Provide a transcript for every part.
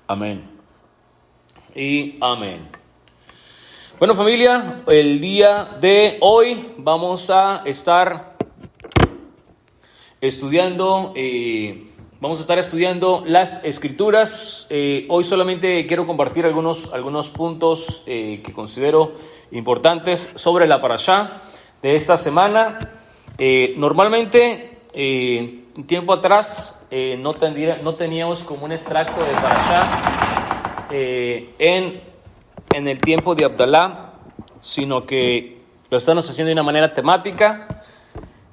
Amén. Y amén. Bueno, familia, el día de hoy vamos a estar estudiando las escrituras. Hoy solamente quiero compartir algunos puntos que considero importantes sobre la parashá de esta semana. Normalmente, un tiempo atrás, no teníamos como un extracto de parashá en el tiempo de Abdalá, sino que lo estamos haciendo de una manera temática.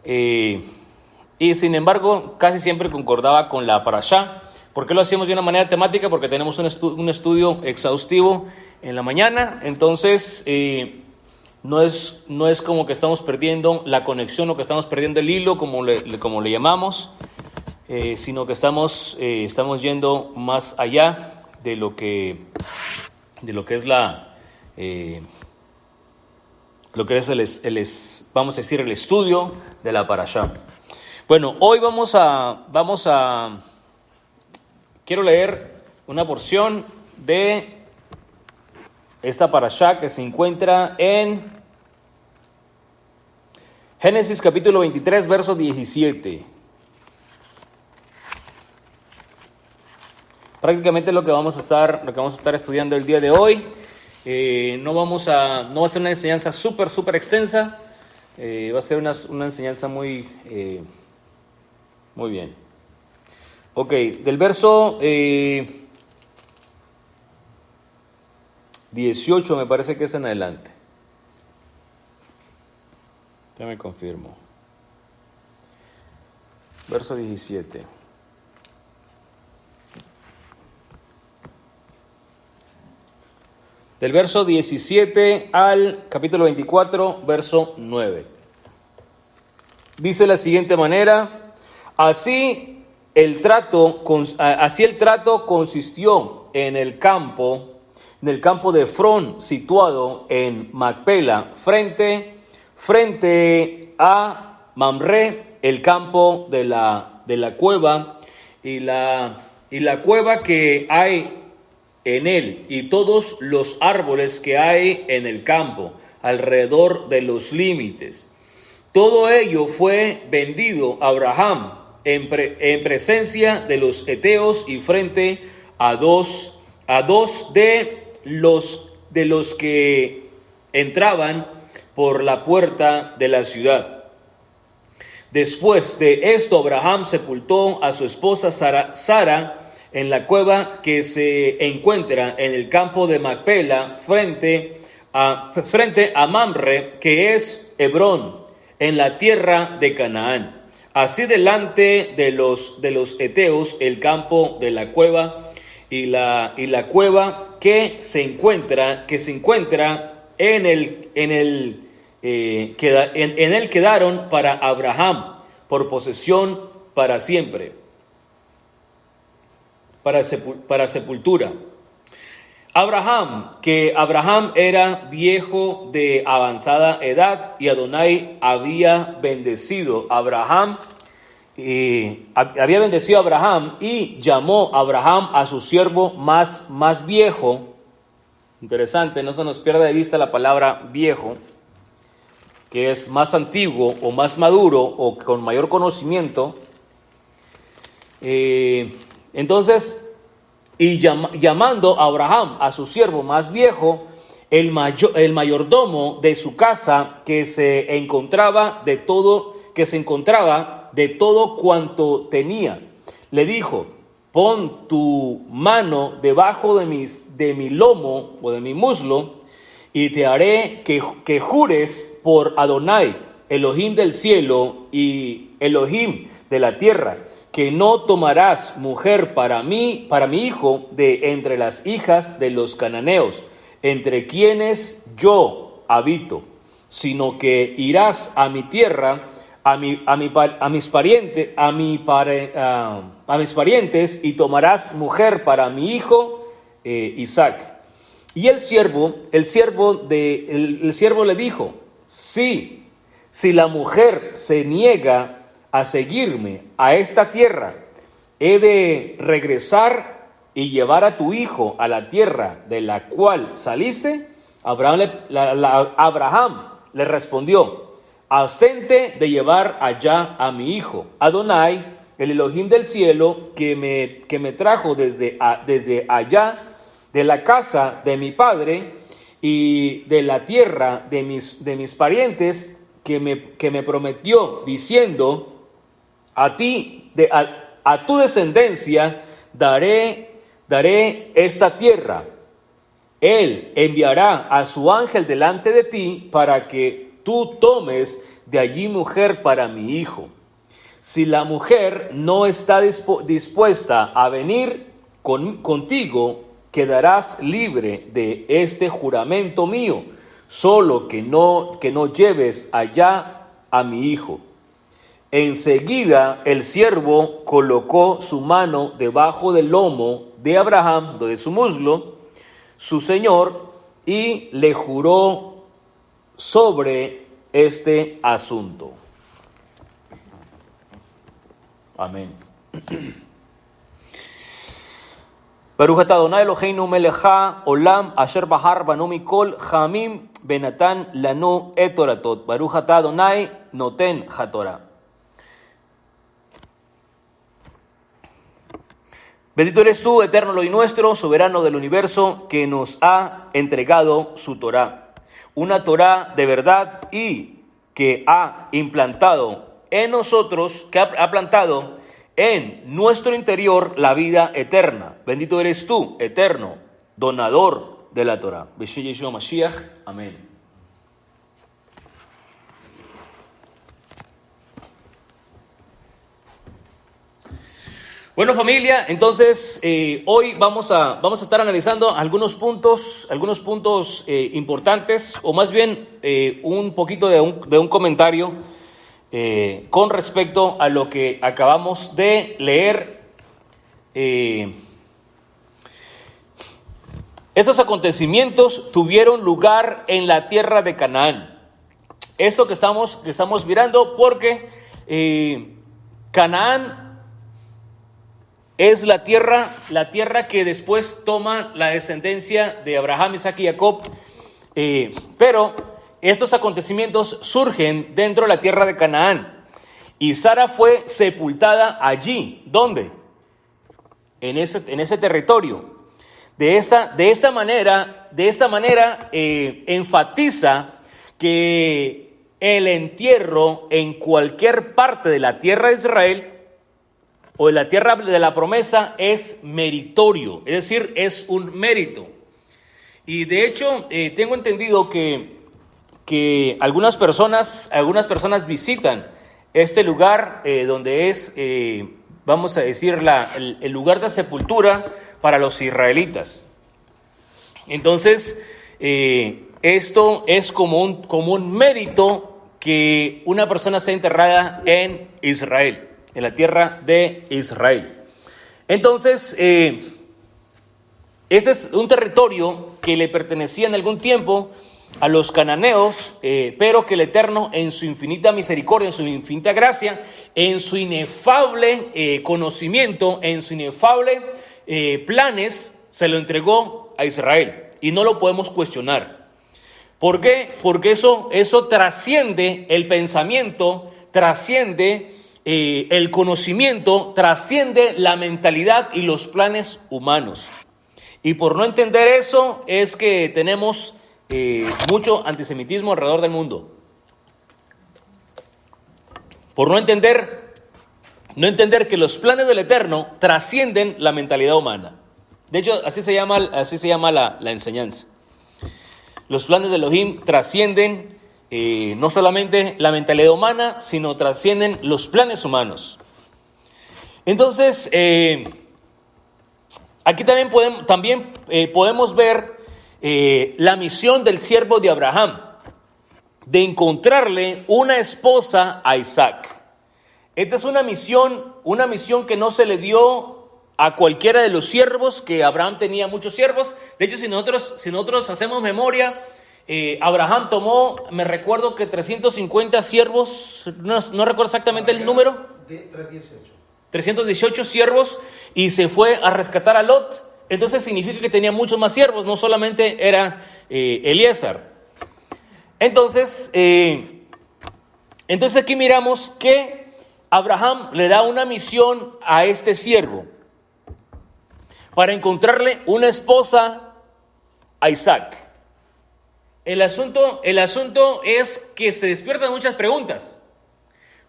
Y sin embargo, casi siempre concordaba con la parashá. ¿Por qué lo hacemos de una manera temática? Porque tenemos un estudio exhaustivo en la mañana. Entonces, no es como que estamos perdiendo la conexión o que estamos perdiendo el hilo, como le llamamos, sino que estamos yendo más allá de lo que es vamos a decir, el estudio de la parashá. Bueno, hoy quiero leer una porción de esta parashá que se encuentra en Génesis capítulo 23, verso 17. Prácticamente lo que vamos a estar estudiando el día de hoy. No va a ser una enseñanza súper extensa. Va a ser una enseñanza muy bien. Ok, del verso 18 me parece que es en adelante. Ya me confirmo. Verso 17. Del verso 17 al capítulo 24, verso 9. Dice de la siguiente manera: Así el trato consistió en el campo de Efrón, situado en Macpela, frente a Mamre, el campo de la cueva, y la cueva que hay en él, y todos los árboles que hay en el campo, alrededor de los límites. Todo ello fue vendido a Abraham en presencia de los heteos y frente a dos de los que entraban por la puerta de la ciudad. Después de esto, Abraham sepultó a su esposa Sara en la cueva que se encuentra en el campo de Macpela, frente a Mamre, que es Hebrón, en la tierra de Canaán. Así delante de los heteos, el campo de la cueva y la cueva que se encuentra en él quedaron para Abraham por posesión para siempre, para sepultura. Abraham era viejo de avanzada edad, y Adonai había bendecido a Abraham y llamó a Abraham a su siervo más viejo. Interesante, no se nos pierda de vista la palabra viejo, que es más antiguo o más maduro o con mayor conocimiento. Entonces, llamando a Abraham a su siervo más viejo, el mayordomo de su casa, que se encontraba de todo cuanto tenía, le dijo: pon tu mano debajo de mi lomo o de mi muslo, y te haré que jures por Adonai, Elohim del cielo y Elohim de la tierra, que no tomarás mujer para mi hijo de entre las hijas de los cananeos, entre quienes yo habito, sino que irás a mi tierra, a mis parientes, y tomarás mujer para mi hijo Isaac. Y el siervo le dijo: sí, si la mujer se niega a seguirme a esta tierra, he de regresar y llevar a tu hijo a la tierra de la cual saliste? Abraham le respondió: abstente de llevar allá a mi hijo. Adonai, el Elohim del cielo, que me trajo desde allá, de la casa de mi padre y de la tierra de mis parientes, que me prometió, diciendo: a tu descendencia daré esta tierra. Él enviará a su ángel delante de ti para que tú tomes de allí mujer para mi hijo. Si la mujer no está dispuesta a venir contigo, quedarás libre de este juramento mío, solo que no lleves allá a mi hijo. Enseguida el siervo colocó su mano debajo del lomo de Abraham, de su muslo, su señor, y le juró sobre este asunto. Amén. Baruch atah Adonai Eloheinu melech haolam asher bahar banu mikol chamim benatan lanu et toratot. Baruch atah Adonai noten hatorah. Bendito eres tú, eterno Elohim nuestro, soberano del universo, que nos ha entregado su Torá, una Torá de verdad y que ha implantado en nosotros, que ha plantado en nuestro interior la vida eterna. Bendito eres tú, eterno, donador de la Torá. B'Shem Yeshua Mashiach. Amén. Bueno, familia, entonces hoy vamos a estar analizando algunos puntos importantes, o más bien un poquito de un comentario con respecto a lo que acabamos de leer. Estos acontecimientos tuvieron lugar en la tierra de Canaán. Esto que estamos mirando, porque Canaán es la tierra que después toma la descendencia de Abraham, Isaac y Jacob, pero estos acontecimientos surgen dentro de la tierra de Canaán, y Sara fue sepultada allí. ¿Dónde? En ese territorio. De esta manera enfatiza que el entierro en cualquier parte de la tierra de Israel o de la tierra de la promesa es meritorio, es decir, es un mérito. Y de hecho, tengo entendido que algunas personas visitan este lugar donde es, vamos a decir, el lugar de sepultura para los israelitas. Entonces, esto es como un mérito que una persona sea enterrada en Israel, en la tierra de Israel. Entonces, este es un territorio que le pertenecía en algún tiempo a los cananeos, pero que el Eterno, en su infinita misericordia, en su infinita gracia, en su inefable conocimiento, en su inefable planes, se lo entregó a Israel, y no lo podemos cuestionar. ¿Por qué? Porque eso trasciende el pensamiento, trasciende el conocimiento, trasciende la mentalidad y los planes humanos. Y por no entender eso es que tenemos mucho antisemitismo alrededor del mundo. Por no entender que los planes del Eterno trascienden la mentalidad humana. De hecho, así se llama la enseñanza. Los planes de Elohim trascienden no solamente la mentalidad humana, sino trascienden los planes humanos. Entonces, aquí también podemos ver la misión del siervo de Abraham, de encontrarle una esposa a Isaac. Esta es una misión que no se le dio a cualquiera de los siervos, que Abraham tenía muchos siervos. De hecho, si nosotros hacemos memoria, Abraham tomó, me recuerdo que 350 siervos, no recuerdo exactamente el número. 318 siervos, y se fue a rescatar a Lot. Entonces significa que tenía muchos más siervos, no solamente era Eliezer. Entonces aquí miramos que Abraham le da una misión a este siervo para encontrarle una esposa a Isaac. El asunto es que se despiertan muchas preguntas.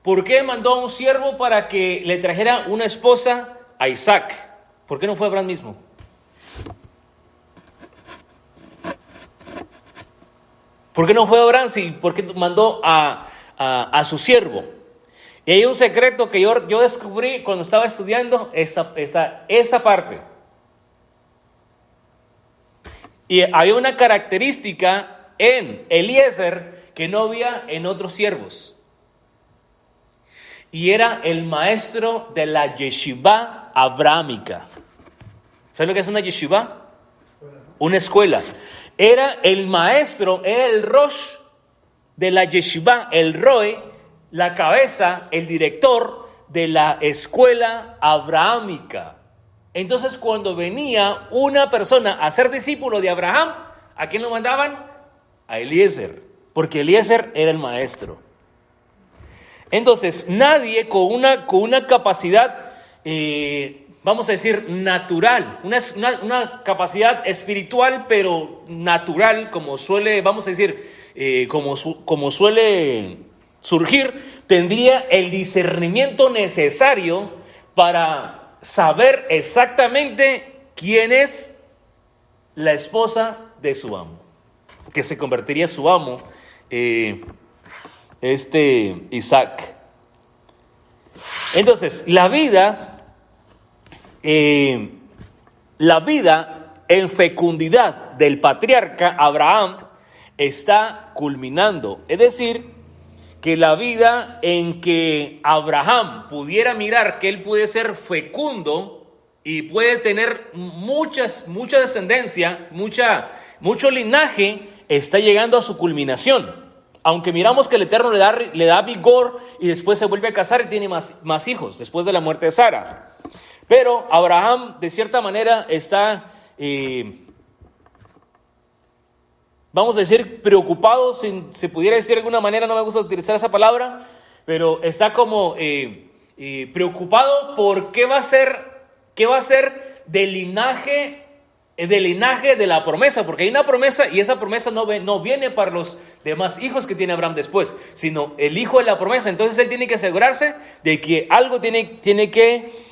¿Por qué mandó a un siervo para que le trajera una esposa a Isaac? ¿Por qué no fue Abraham mismo? ¿Por qué no fue Abraham? Sí, ¿por qué mandó a su siervo? Y hay un secreto que yo descubrí cuando estaba estudiando esa parte. Y había una característica en Eliezer que no había en otros siervos. Y era el maestro de la yeshiva abrahámica. ¿Saben lo que es una yeshiva? Una escuela. Era el maestro, era el rosh de la yeshiva, el roe, la cabeza, el director de la escuela abrahámica. Entonces, cuando venía una persona a ser discípulo de Abraham, ¿a quién lo mandaban? A Eliezer, porque Eliezer era el maestro. Entonces, nadie con una capacidad, vamos a decir, natural, una capacidad espiritual, pero natural, como suele, vamos a decir, como suele surgir, tendría el discernimiento necesario para saber exactamente quién es la esposa de su amo, que se convertiría su amo, Isaac. Entonces, la vida en fecundidad del patriarca Abraham está culminando. Es decir, que la vida en que Abraham pudiera mirar que él puede ser fecundo y puede tener mucha descendencia, mucho linaje, está llegando a su culminación. Aunque miramos que el Eterno le da vigor y después se vuelve a casar y tiene más hijos después de la muerte de Sara. Pero Abraham, de cierta manera, está, vamos a decir, preocupado, si se pudiera decir de alguna manera, no me gusta utilizar esa palabra, pero está como preocupado por qué va a ser del linaje de la promesa, porque hay una promesa y esa promesa no viene para los demás hijos que tiene Abraham después, sino el hijo de la promesa. Entonces él tiene que asegurarse de que algo tiene que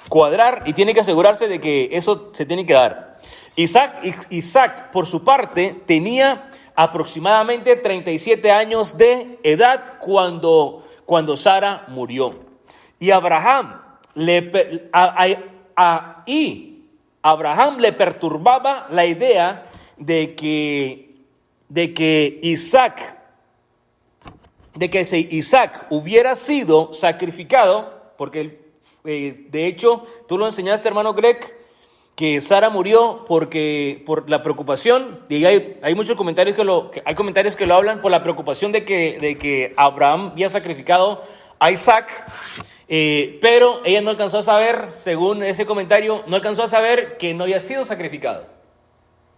cuadrar y tiene que asegurarse de que eso se tiene que dar. Isaac, por su parte, tenía aproximadamente 37 años de edad cuando Sara murió. Y Abraham le perturbaba la idea de que Isaac hubiera sido sacrificado, porque de hecho tú lo enseñaste, hermano Greg, que Sara murió por la preocupación, y hay muchos comentarios hay comentarios que lo hablan por la preocupación de que Abraham había sacrificado a Isaac. Pero ella no alcanzó a saber, según ese comentario, no alcanzó a saber que no había sido sacrificado.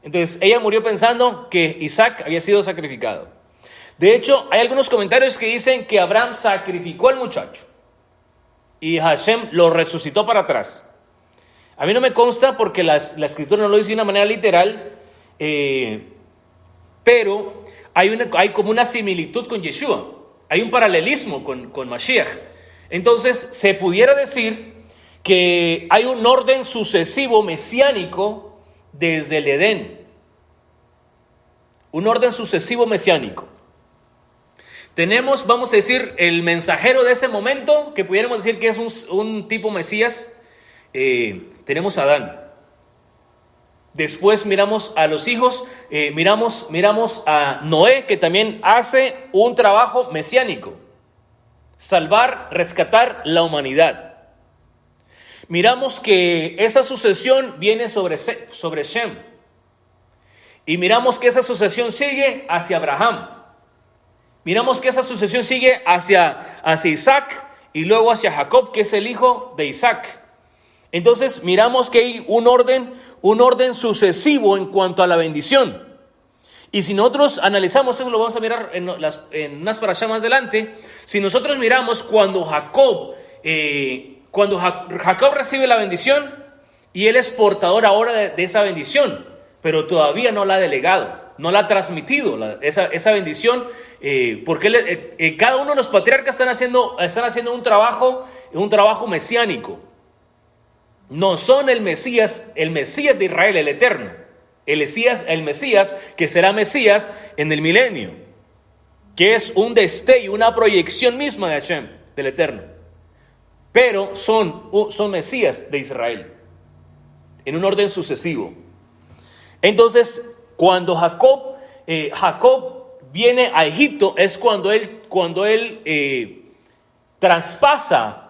Entonces ella murió pensando que Isaac había sido sacrificado. De hecho, hay algunos comentarios que dicen que Abraham sacrificó al muchacho y Hashem lo resucitó para atrás. A mí no me consta porque la escritura no lo dice de una manera literal, pero hay como una similitud con Yeshua, hay un paralelismo con Mashiach. Entonces, se pudiera decir que hay un orden sucesivo mesiánico desde el Edén. Un orden sucesivo mesiánico. Tenemos, vamos a decir, el mensajero de ese momento, que pudiéramos decir que es un tipo Mesías. Tenemos a Adán. Después miramos a los hijos, miramos a Noé, que también hace un trabajo mesiánico. Salvar, rescatar la humanidad. Miramos que esa sucesión viene sobre Shem. Y miramos que esa sucesión sigue hacia Abraham. Miramos que esa sucesión sigue hacia Isaac y luego hacia Jacob, que es el hijo de Isaac. Entonces miramos que hay un orden sucesivo en cuanto a la bendición. Y si nosotros analizamos eso, lo vamos a mirar en unas parashá más adelante. Si nosotros miramos cuando Jacob recibe la bendición y él es portador ahora de esa bendición, pero todavía no la ha delegado, no la ha transmitido esa bendición, porque cada uno de los patriarcas están haciendo un trabajo mesiánico. No son el Mesías de Israel, el eterno. El Mesías que será Mesías en el milenio, que es un destello, una proyección misma de Hashem, del eterno. Pero son Mesías de Israel, en un orden sucesivo. Entonces, cuando Jacob viene a Egipto, es cuando él traspasa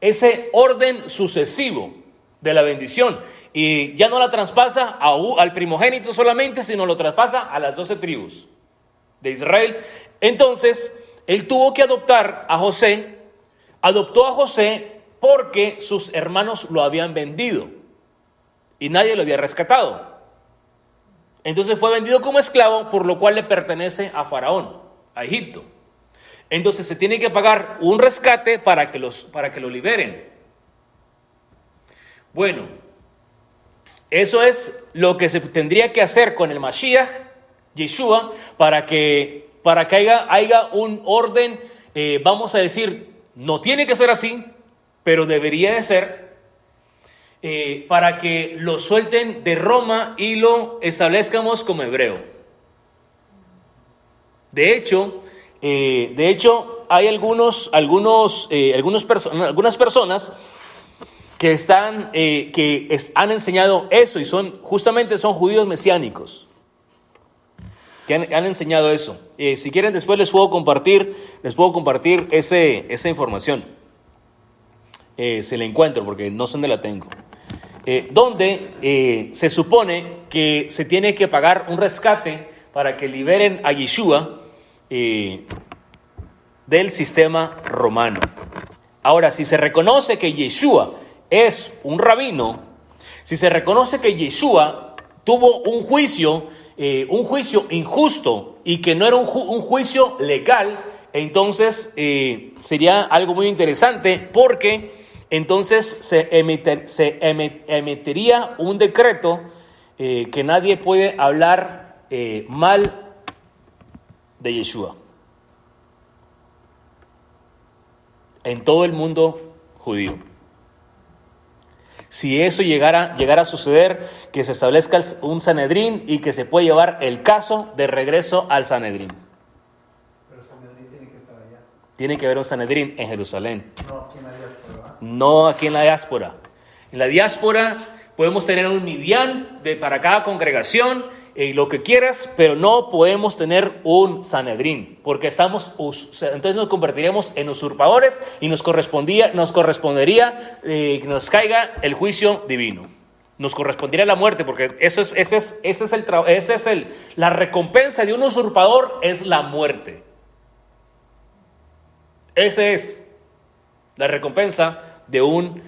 ese orden sucesivo de la bendición. Y ya no la traspasa al primogénito solamente, sino lo traspasa a las 12 tribus de Israel. Entonces, él tuvo que adoptar a José. Adoptó a José porque sus hermanos lo habían vendido y nadie lo había rescatado. Entonces fue vendido como esclavo, por lo cual le pertenece a Faraón, a Egipto. Entonces se tiene que pagar un rescate para que lo liberen. Bueno, eso es lo que se tendría que hacer con el Mashiach, Yeshua, para que haya un orden, vamos a decir, no tiene que ser así, pero debería de ser, para que lo suelten de Roma y lo establezcamos como hebreo. De hecho, hay algunas personas que han enseñado eso y son judíos mesiánicos que han enseñado eso. Si quieren, después les puedo compartir esa información, si la encuentro, porque no sé dónde la tengo, donde se supone que se tiene que pagar un rescate para que liberen a Yeshua del sistema romano. Ahora, si se reconoce que Yeshua es un rabino, si se reconoce que Yeshua tuvo un juicio injusto y que no era un juicio legal, entonces sería algo muy interesante, porque entonces se emitiría un decreto que nadie puede hablar mal de Yeshua en todo el mundo judío. Si eso llegara a suceder, que se establezca un Sanedrín y que se pueda llevar el caso de regreso al Sanedrín. Pero el Sanedrín tiene que estar allá. Tiene que haber un Sanedrín en Jerusalén. No aquí en la diáspora, ¿verdad? No aquí en la diáspora. En la diáspora podemos tener un midián para cada congregación, lo que quieras, pero no podemos tener un Sanedrín, porque entonces nos convertiríamos en usurpadores y nos correspondería que nos caiga el juicio divino. Nos correspondería la muerte, porque la recompensa de un usurpador es la muerte. Esa es la recompensa de un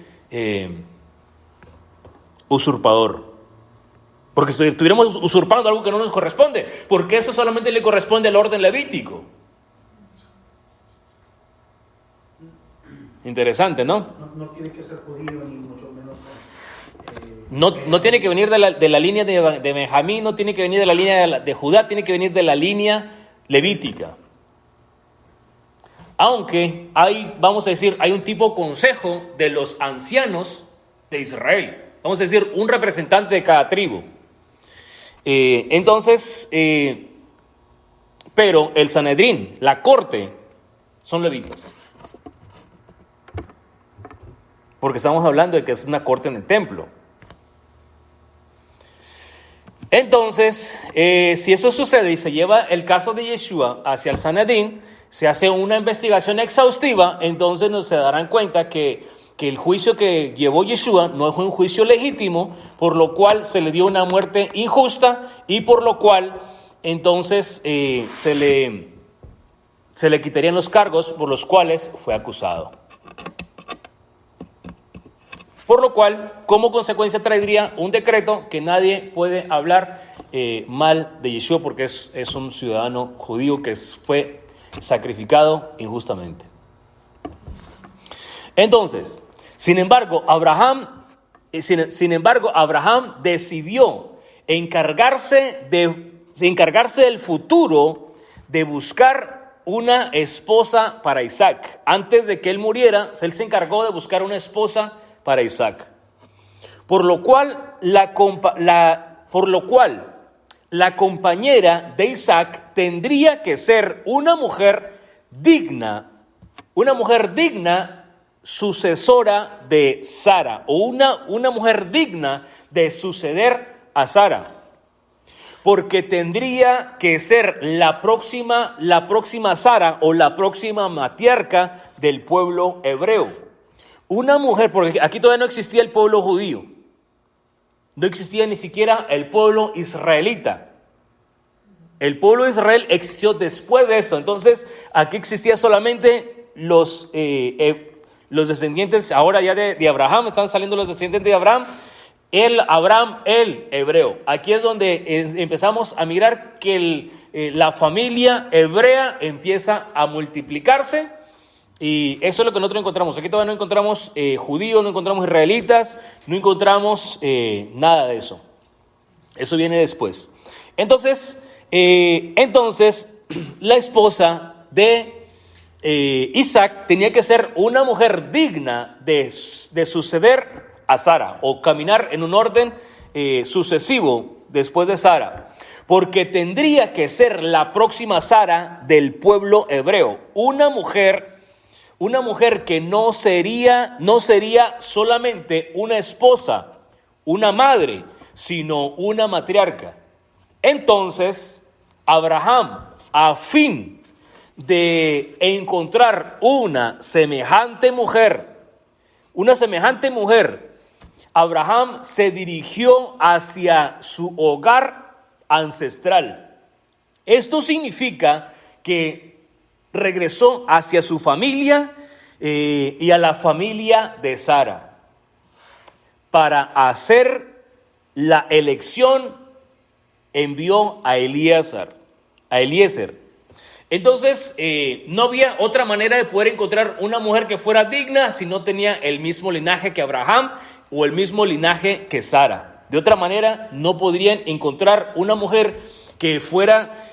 usurpador. Porque si estuviéramos usurpando algo que no nos corresponde, porque eso solamente le corresponde al orden levítico. Interesante, ¿no? No tiene que ser judío, ni mucho menos. No tiene que venir de la línea de Benjamín, no tiene que venir de la línea de Judá, tiene que venir de la línea levítica. Aunque hay un tipo consejo de los ancianos de Israel. Vamos a decir, un representante de cada tribu. Pero el Sanedrín, la corte, son levitas. Porque estamos hablando de que es una corte en el templo. Entonces, si eso sucede y se lleva el caso de Yeshua hacia el Sanedrín, se hace una investigación exhaustiva, entonces se darán cuenta que el juicio que llevó Yeshua no fue un juicio legítimo, por lo cual se le dio una muerte injusta y por lo cual entonces se le quitarían los cargos por los cuales fue acusado. Por lo cual, como consecuencia traería un decreto que nadie puede hablar mal de Yeshua porque es un ciudadano judío que fue sacrificado injustamente. Entonces, sin embargo, Abraham decidió encargarse del futuro, de buscar una esposa para Isaac. Antes de que él muriera, él se encargó de buscar una esposa para Isaac. Por lo cual la compañera de Isaac tendría que ser una mujer digna sucesora de Sara, o una mujer digna de suceder a Sara, porque tendría que ser la próxima Sara o la próxima matriarca del pueblo hebreo. Una mujer, porque aquí todavía no existía el pueblo judío, no existía ni siquiera el pueblo israelita. El pueblo de Israel existió después de eso. Entonces, aquí existía solamente los descendientes, ahora ya de Abraham, están saliendo los descendientes de Abraham, el hebreo. Aquí es donde empezamos a mirar que la familia hebrea empieza a multiplicarse, y eso es lo que nosotros encontramos. Aquí todavía no encontramos judíos, no encontramos israelitas, no encontramos nada de eso. Eso viene después. Entonces, la esposa de Isaac tenía que ser una mujer digna de suceder a Sara, o caminar en un orden sucesivo después de Sara, porque tendría que ser la próxima Sara del pueblo hebreo, una mujer que no sería solamente una esposa, una madre, sino una matriarca. Entonces, Abraham, a fin de encontrar una semejante mujer, Abraham se dirigió hacia su hogar ancestral. Esto significa que regresó hacia su familia y a la familia de Sara para hacer la elección. Envió a Eliezer. Entonces, no había otra manera de poder encontrar una mujer que fuera digna si no tenía el mismo linaje que Abraham o el mismo linaje que Sara. De otra manera, no podrían encontrar una mujer que fuera,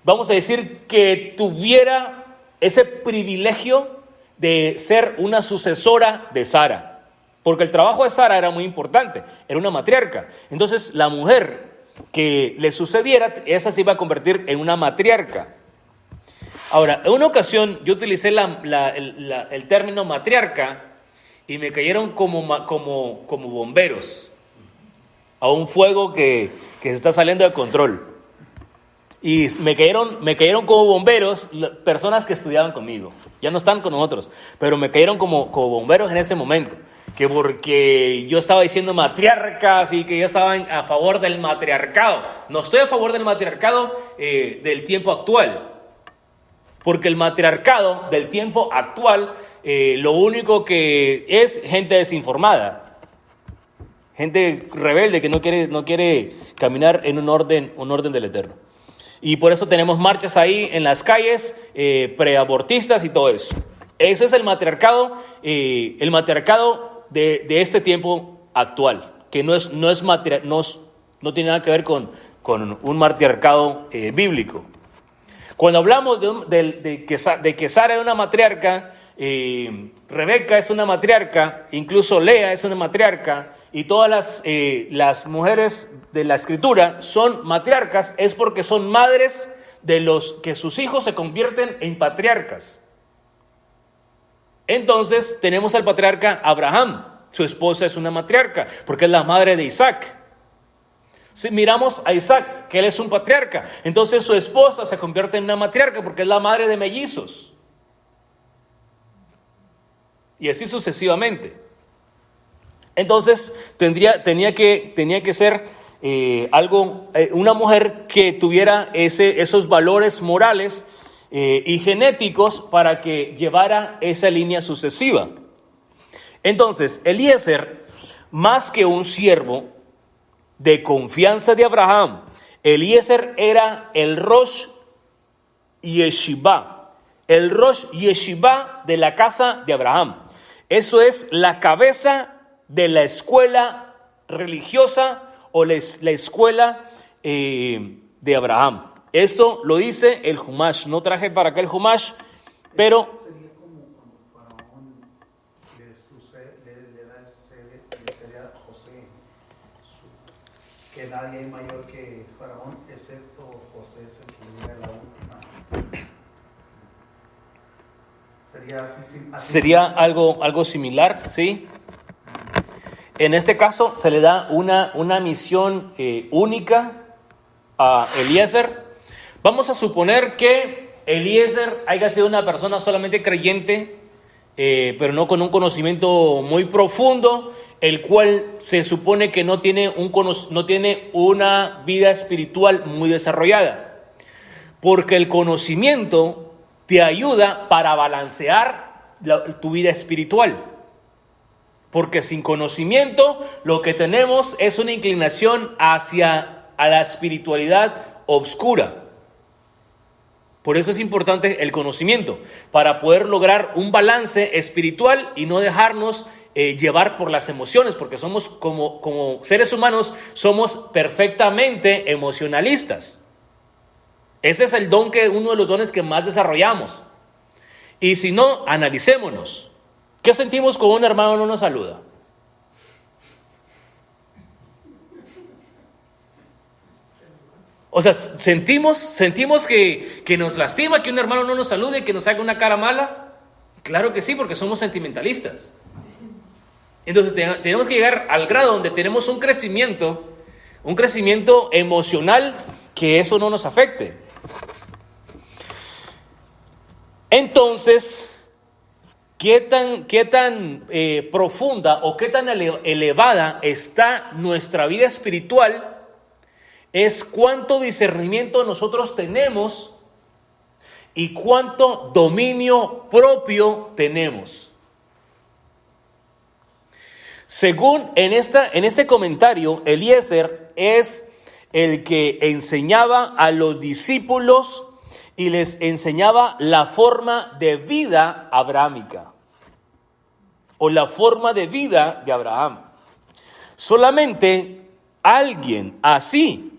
vamos a decir, que tuviera ese privilegio de ser una sucesora de Sara. Porque el trabajo de Sara era muy importante, era una matriarca. Entonces, la mujer que le sucediera, esa se iba a convertir en una matriarca. Ahora, en una ocasión yo utilicé el término matriarca y me cayeron como bomberos a un fuego que se está saliendo de control. Y me cayeron como bomberos personas que estudiaban conmigo. Ya no están con nosotros, pero me cayeron como bomberos en ese momento. Que porque yo estaba diciendo matriarcas y que ya estaban a favor del matriarcado. No estoy a favor del matriarcado del tiempo actual. Porque el matriarcado del tiempo actual lo único que es gente desinformada. Gente rebelde que no quiere caminar en un orden del Eterno. Y por eso tenemos marchas ahí en las calles, preabortistas y todo eso. Ese es el matriarcado de este tiempo actual, que no tiene nada que ver con un matriarcado bíblico. Cuando hablamos de que Sara era una matriarca, Rebeca es una matriarca, incluso Lea es una matriarca, y todas las mujeres de la escritura son matriarcas, es porque son madres de los que sus hijos se convierten en patriarcas. Entonces tenemos al patriarca Abraham, su esposa es una matriarca, porque es la madre de Isaac. Si miramos a Isaac, que él es un patriarca, entonces su esposa se convierte en una matriarca, porque es la madre de mellizos. Y así sucesivamente. Entonces tenía que ser una mujer que tuviera esos valores morales y genéticos para que llevara esa línea sucesiva. Entonces, Eliezer, más que un siervo de confianza de Abraham, Eliezer era el Rosh Yeshiva, el Rosh Yeshiva de la casa de Abraham. Eso es la cabeza de la escuela religiosa o la escuela de Abraham. Esto lo dice el Humash. No traje para acá el Humash, pero Sería como cuando Faraón le da el sede a José, que nadie es mayor que Faraón, excepto José, es el que llega a la última. Sería así. sería algo similar, ¿sí? En este caso se le da una misión única a Eliezer. Vamos a suponer que Eliezer haya sido una persona solamente creyente, pero no con un conocimiento muy profundo, el cual se supone que no tiene una vida espiritual muy desarrollada. Porque el conocimiento te ayuda para balancear tu vida espiritual. Porque sin conocimiento lo que tenemos es una inclinación hacia la espiritualidad obscura. Por eso es importante el conocimiento, para poder lograr un balance espiritual y no dejarnos llevar por las emociones, porque somos como seres humanos, somos perfectamente emocionalistas. Ese es el don uno de los dones que más desarrollamos. Y si no, analicémonos. ¿Qué sentimos cuando un hermano no nos saluda? O sea, sentimos que nos lastima que un hermano no nos salude, que nos haga una cara mala. Claro que sí, porque somos sentimentalistas. Entonces tenemos que llegar al grado donde tenemos un crecimiento emocional, que eso no nos afecte. Entonces, ¿qué tan profunda o qué tan elevada está nuestra vida espiritual? Es cuánto discernimiento nosotros tenemos y cuánto dominio propio tenemos. Según en este comentario, Eliezer es el que enseñaba a los discípulos y les enseñaba la forma de vida abrahámica o la forma de vida de Abraham. Solamente alguien así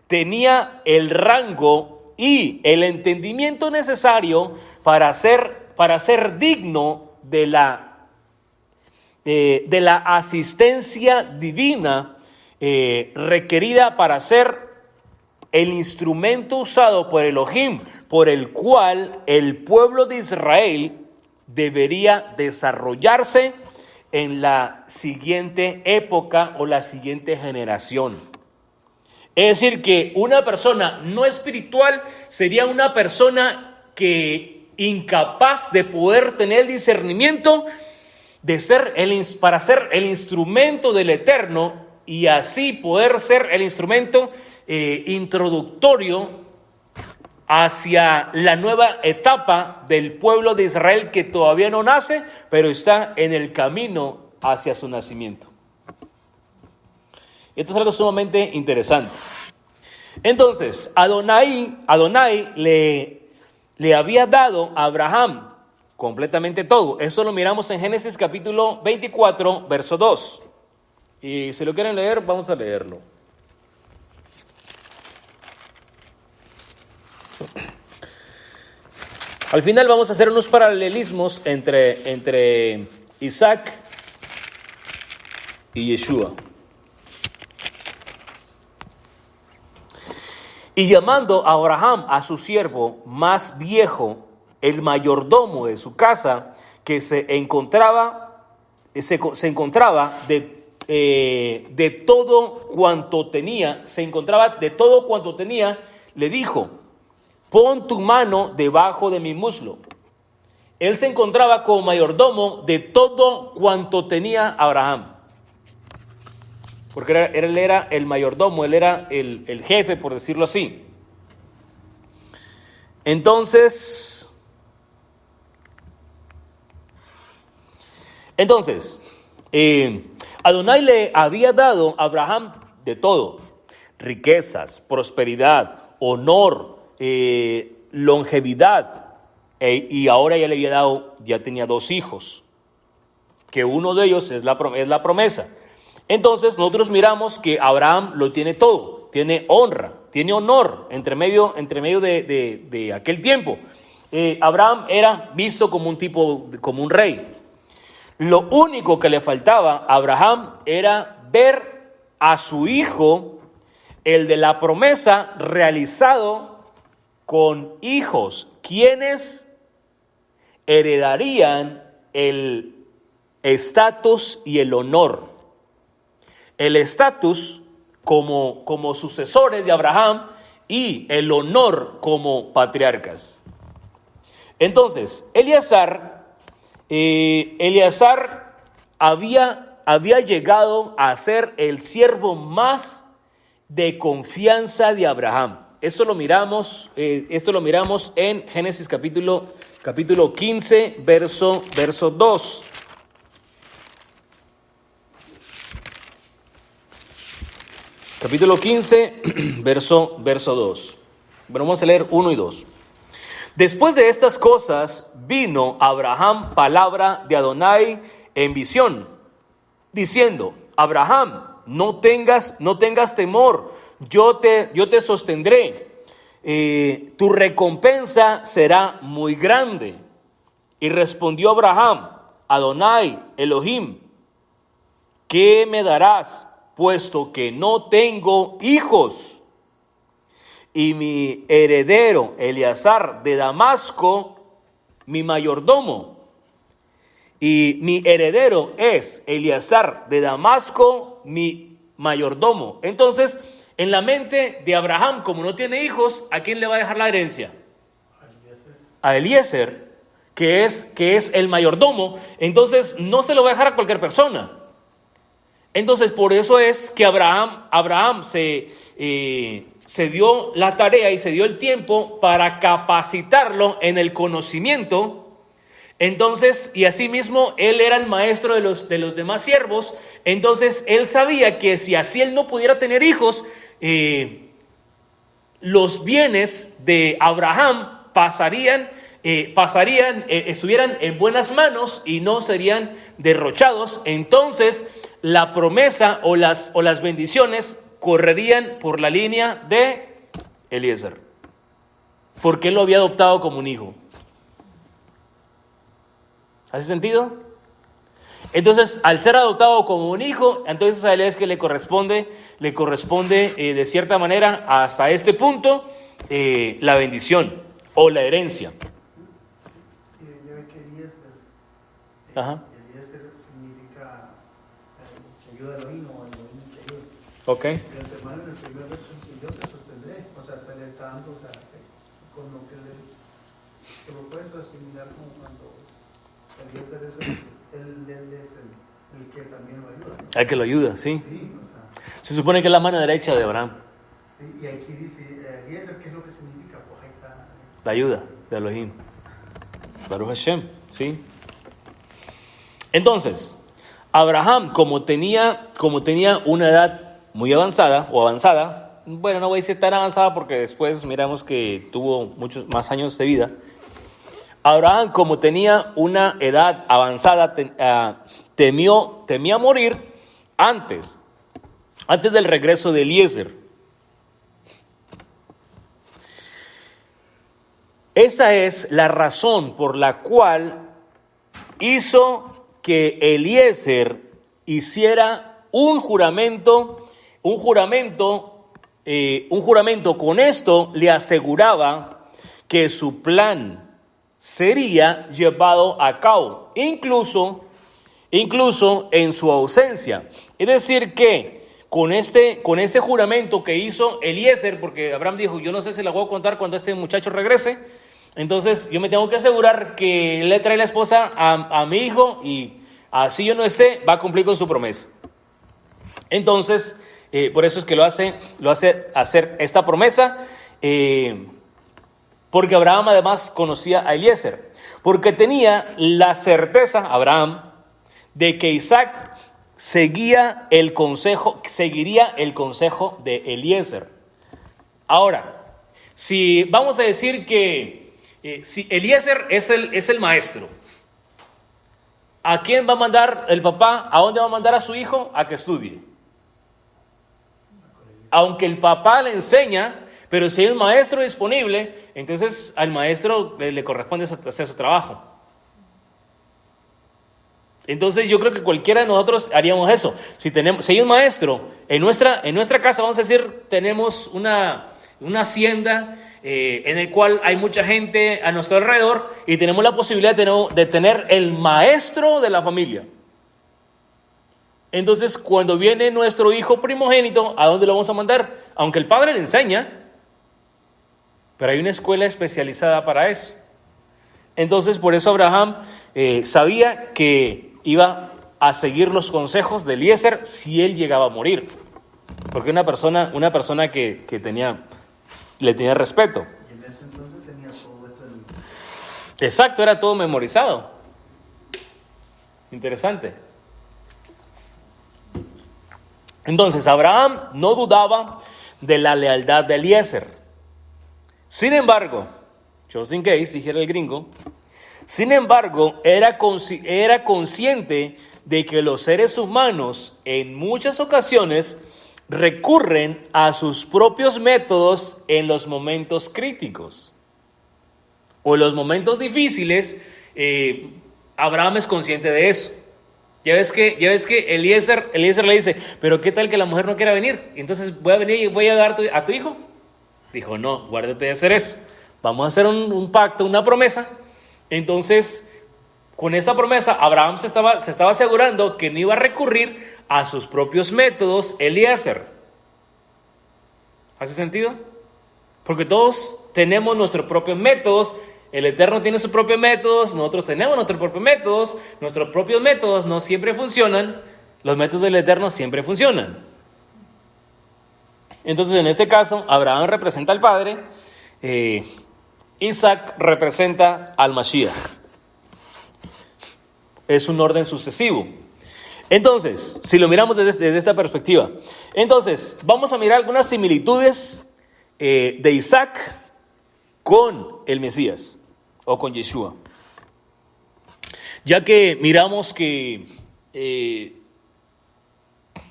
tenía el rango y el entendimiento necesario para ser digno de la asistencia divina requerida para ser el instrumento usado por Elohim, por el cual el pueblo de Israel debería desarrollarse en la siguiente época o la siguiente generación. Es decir, que una persona no espiritual sería una persona que incapaz de poder tener el discernimiento para ser el instrumento del Eterno y así poder ser el instrumento introductorio hacia la nueva etapa del pueblo de Israel que todavía no nace, pero está en el camino hacia su nacimiento. Esto es algo sumamente interesante. Entonces, Adonai le había dado a Abraham completamente todo. Eso lo miramos en Génesis capítulo 24, verso 2. Y si lo quieren leer, vamos a leerlo. Al final vamos a hacer unos paralelismos entre Isaac y Yeshua. Y llamando a Abraham a su siervo más viejo, el mayordomo de su casa, que se encontraba de todo cuanto tenía, le dijo: pon tu mano debajo de mi muslo. Él se encontraba como mayordomo de todo cuanto tenía Abraham. Porque él era el mayordomo, él era el jefe, por decirlo así. Entonces, Adonai le había dado a Abraham de todo: riquezas, prosperidad, honor, longevidad, y ahora ya le había dado, ya tenía 2 hijos, que uno de ellos es la promesa. Entonces nosotros miramos que Abraham lo tiene todo, tiene honra, tiene honor entre medio de aquel tiempo. Abraham era visto como un rey. Lo único que le faltaba a Abraham era ver a su hijo, el de la promesa, realizado con hijos, quienes heredarían el estatus y el honor. El estatus como sucesores de Abraham y el honor como patriarcas. Entonces, Eliezer había llegado a ser el siervo más de confianza de Abraham. Esto lo miramos en Génesis capítulo 15, verso 2. Capítulo 15, verso 2. Bueno, vamos a leer 1 y 2. Después de estas cosas vino a Abraham palabra de Adonai en visión, diciendo: Abraham, no tengas temor, yo te sostendré, tu recompensa será muy grande. Y respondió Abraham: Adonai, Elohim, ¿qué me darás, puesto que no tengo hijos? Y mi heredero Eleazar de Damasco, mi mayordomo. Y mi heredero es Eleazar de Damasco, mi mayordomo. Entonces, en la mente de Abraham, como no tiene hijos, ¿a quién le va a dejar la herencia? A Eliezer, que es el mayordomo. Entonces, no se lo va a dejar a cualquier persona. Entonces, por eso es que Abraham se dio la tarea y se dio el tiempo para capacitarlo en el conocimiento. Entonces, y asimismo, él era el maestro de los demás siervos. Entonces, él sabía que si así él no pudiera tener hijos, los bienes de Abraham estuvieran en buenas manos y no serían derrochados. Entonces, la promesa o las bendiciones correrían por la línea de Eliezer, porque él lo había adoptado como un hijo. ¿Hace sentido? Entonces, al ser adoptado como un hijo, entonces a él es que le corresponde de cierta manera, hasta este punto, la bendición o la herencia. Ajá. Eliezer significa que ayuda a Elohim o Elohim que ayuda. Ok. El hermano en el primer verso dice: yo te sostendré. O sea, te le está dando, o sea, con lo que se lo puedes asimilar como cuando Eliezer es el que también lo ayuda, ¿no? El que lo ayuda, sí. Sí, o sea, Se supone que es la mano derecha de Abraham. y aquí dice Eliezer, ¿qué es lo que significa? Pues ahí está. La ayuda de Elohim. Baruch Hashem, sí. Entonces, Abraham, como tenía una edad muy avanzada, bueno, no voy a decir tan avanzada porque después miramos que tuvo muchos más años de vida. Abraham, como tenía una edad avanzada, temía morir antes del regreso de Eliezer. Esa es la razón por la cual hizo que Eliezer hiciera un juramento. Con esto le aseguraba que su plan sería llevado a cabo, incluso en su ausencia. Es decir que con este juramento que hizo Eliezer, porque Abraham dijo: yo no sé si la voy a contar cuando este muchacho regrese, entonces yo me tengo que asegurar que le trae la esposa a mi hijo, y así yo no esté, va a cumplir con su promesa. Entonces, por eso es que lo hace hacer esta promesa, porque Abraham además conocía a Eliezer, porque tenía la certeza, Abraham, de que Isaac seguiría el consejo de Eliezer. Ahora, si vamos a decir que si Eliezer es el maestro, ¿a quién va a mandar el papá? ¿A dónde va a mandar a su hijo? A que estudie. Aunque el papá le enseña, pero si hay un maestro disponible, entonces al maestro le corresponde hacer su trabajo. Entonces yo creo que cualquiera de nosotros haríamos eso. Si hay un maestro en nuestra casa, vamos a decir, tenemos una hacienda en el cual hay mucha gente a nuestro alrededor y tenemos la posibilidad de tener el maestro de la familia. Entonces, cuando viene nuestro hijo primogénito, ¿a dónde lo vamos a mandar? Aunque el padre le enseña, pero hay una escuela especializada para eso. Entonces, por eso Abraham sabía que iba a seguir los consejos de Eliezer si él llegaba a morir. Porque una persona que le tenía respeto. Y en ese entonces tenía todo esto Exacto, era todo memorizado. Interesante. Entonces, Abraham no dudaba de la lealtad de Eliezer. Sin embargo, just in case, dijera el gringo, sin embargo, era consciente de que los seres humanos en muchas ocasiones recurren a sus propios métodos en los momentos críticos o en los momentos difíciles. Abraham es consciente de eso. Ya ves que Eliezer le dice, pero ¿qué tal que la mujer no quiera venir? Y entonces voy a venir y voy a dar a tu hijo. Dijo, no, guárdate de hacer eso. Vamos a hacer un pacto, una promesa. Entonces, con esa promesa, Abraham se estaba asegurando que no iba a recurrir a sus propios métodos, Eliezer. ¿Hace sentido? Porque todos tenemos nuestros propios métodos. El Eterno tiene sus propios métodos, nosotros tenemos nuestros propios métodos no siempre funcionan, los métodos del Eterno siempre funcionan. Entonces, en este caso, Abraham representa al Padre, Isaac representa al Mashiach. Es un orden sucesivo. Entonces, si lo miramos desde esta perspectiva, entonces, vamos a mirar algunas similitudes de Isaac con el Mesías o con Yeshua, ya que miramos que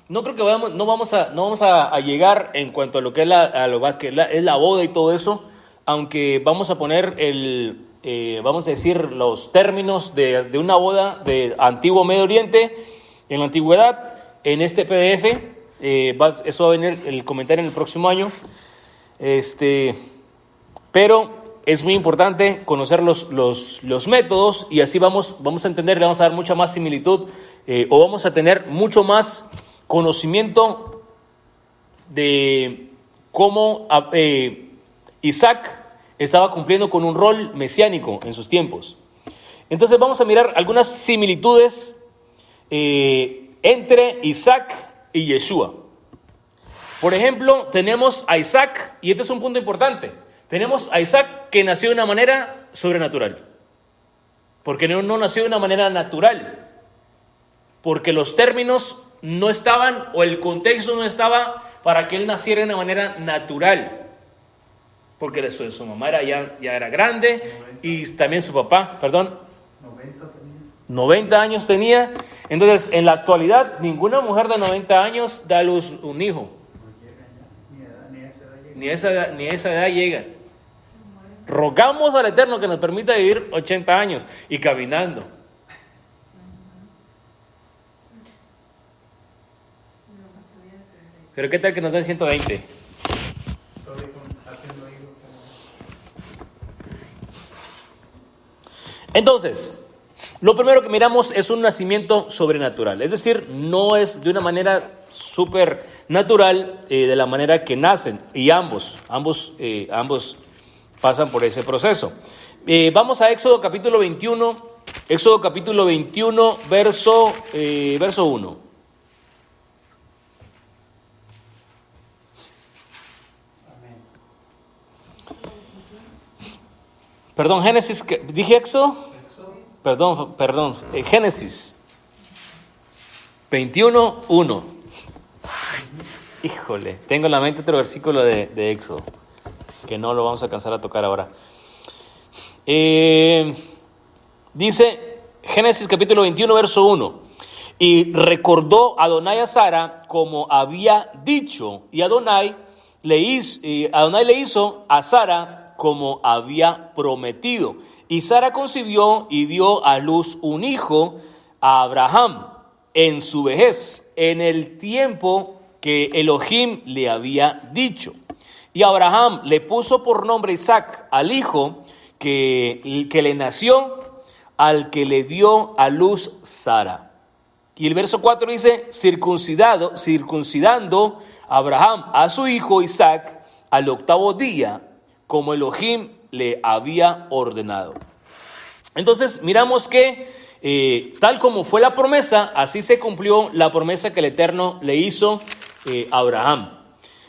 no creo que no vamos a llegar en cuanto a lo que es la boda y todo eso, aunque vamos a poner vamos a decir los términos de una boda de antiguo Medio Oriente en la antigüedad en este PDF. Eso va a venir el comentario en el próximo año. Pero es muy importante conocer los métodos y así vamos a entender, le vamos a dar mucha más similitud o vamos a tener mucho más conocimiento de cómo Isaac estaba cumpliendo con un rol mesiánico en sus tiempos. Entonces vamos a mirar algunas similitudes entre Isaac y Yeshua. Por ejemplo, tenemos a Isaac, y este es un punto importante. Tenemos a Isaac que nació de una manera sobrenatural. Porque no nació de una manera natural. Porque los términos no estaban, o el contexto no estaba para que él naciera de una manera natural. Porque su mamá ya era grande, 90. Y también su papá, 90 años tenía. Entonces, en la actualidad, ninguna mujer de 90 años da a luz un hijo. Ni esa edad llega. Rogamos al Eterno que nos permita vivir 80 años y caminando. Pero ¿qué tal que nos den 120? Entonces, lo primero que miramos es un nacimiento sobrenatural. Es decir, no es de una manera súper natural de la manera que nacen. Y ambos pasan por ese proceso. Vamos a Éxodo capítulo 21. Éxodo capítulo 21, verso 1. Perdón, Génesis, ¿dije Éxodo? Perdón, Génesis. 21:1. Híjole, tengo en la mente otro versículo de Éxodo, que no lo vamos a alcanzar a tocar ahora. Dice Génesis capítulo 21, verso 1. Y recordó Adonai a Sara como había dicho, y Adonai le hizo a Sara como había prometido. Y Sara concibió y dio a luz un hijo a Abraham en su vejez, en el tiempo que Elohim le había dicho. Y Abraham le puso por nombre Isaac al hijo que le nació, al que le dio a luz Sara. Y el verso 4 dice, circuncidando Abraham a su hijo Isaac al 8º día, como Elohim le había ordenado. Entonces miramos que tal como fue la promesa, así se cumplió la promesa que el Eterno le hizo a Abraham.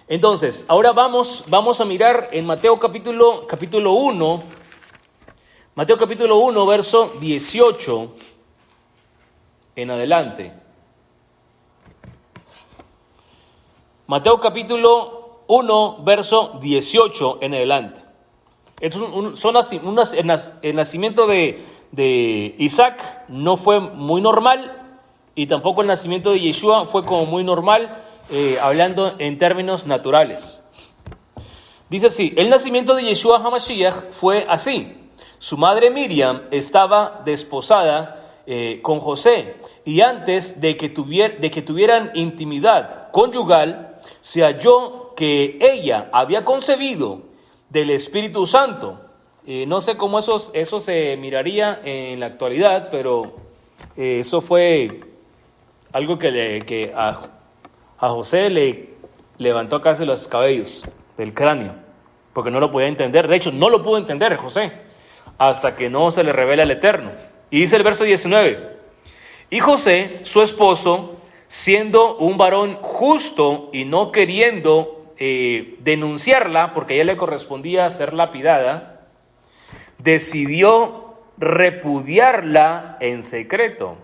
Entonces, ahora vamos a mirar en Mateo capítulo 1, Mateo capítulo 1, verso 18 en adelante. Mateo capítulo 1, verso 18 en adelante. El nacimiento de Isaac no fue muy normal, y tampoco el nacimiento de Yeshua fue como muy normal, hablando en términos naturales. Dice así: el nacimiento de Yeshua HaMashiach fue así. Su madre Miriam estaba desposada con José, y antes de que tuvieran intimidad conyugal, se halló que ella había concebido del Espíritu Santo. No sé cómo eso se miraría en la actualidad, pero eso fue algo que a José le levantó casi los cabellos del cráneo, porque no lo podía entender. De hecho, no lo pudo entender José hasta que no se le revela el Eterno. Y dice el verso 19: y José, su esposo, siendo un varón justo y no queriendo denunciarla, porque a ella le correspondía ser lapidada, decidió repudiarla en secreto.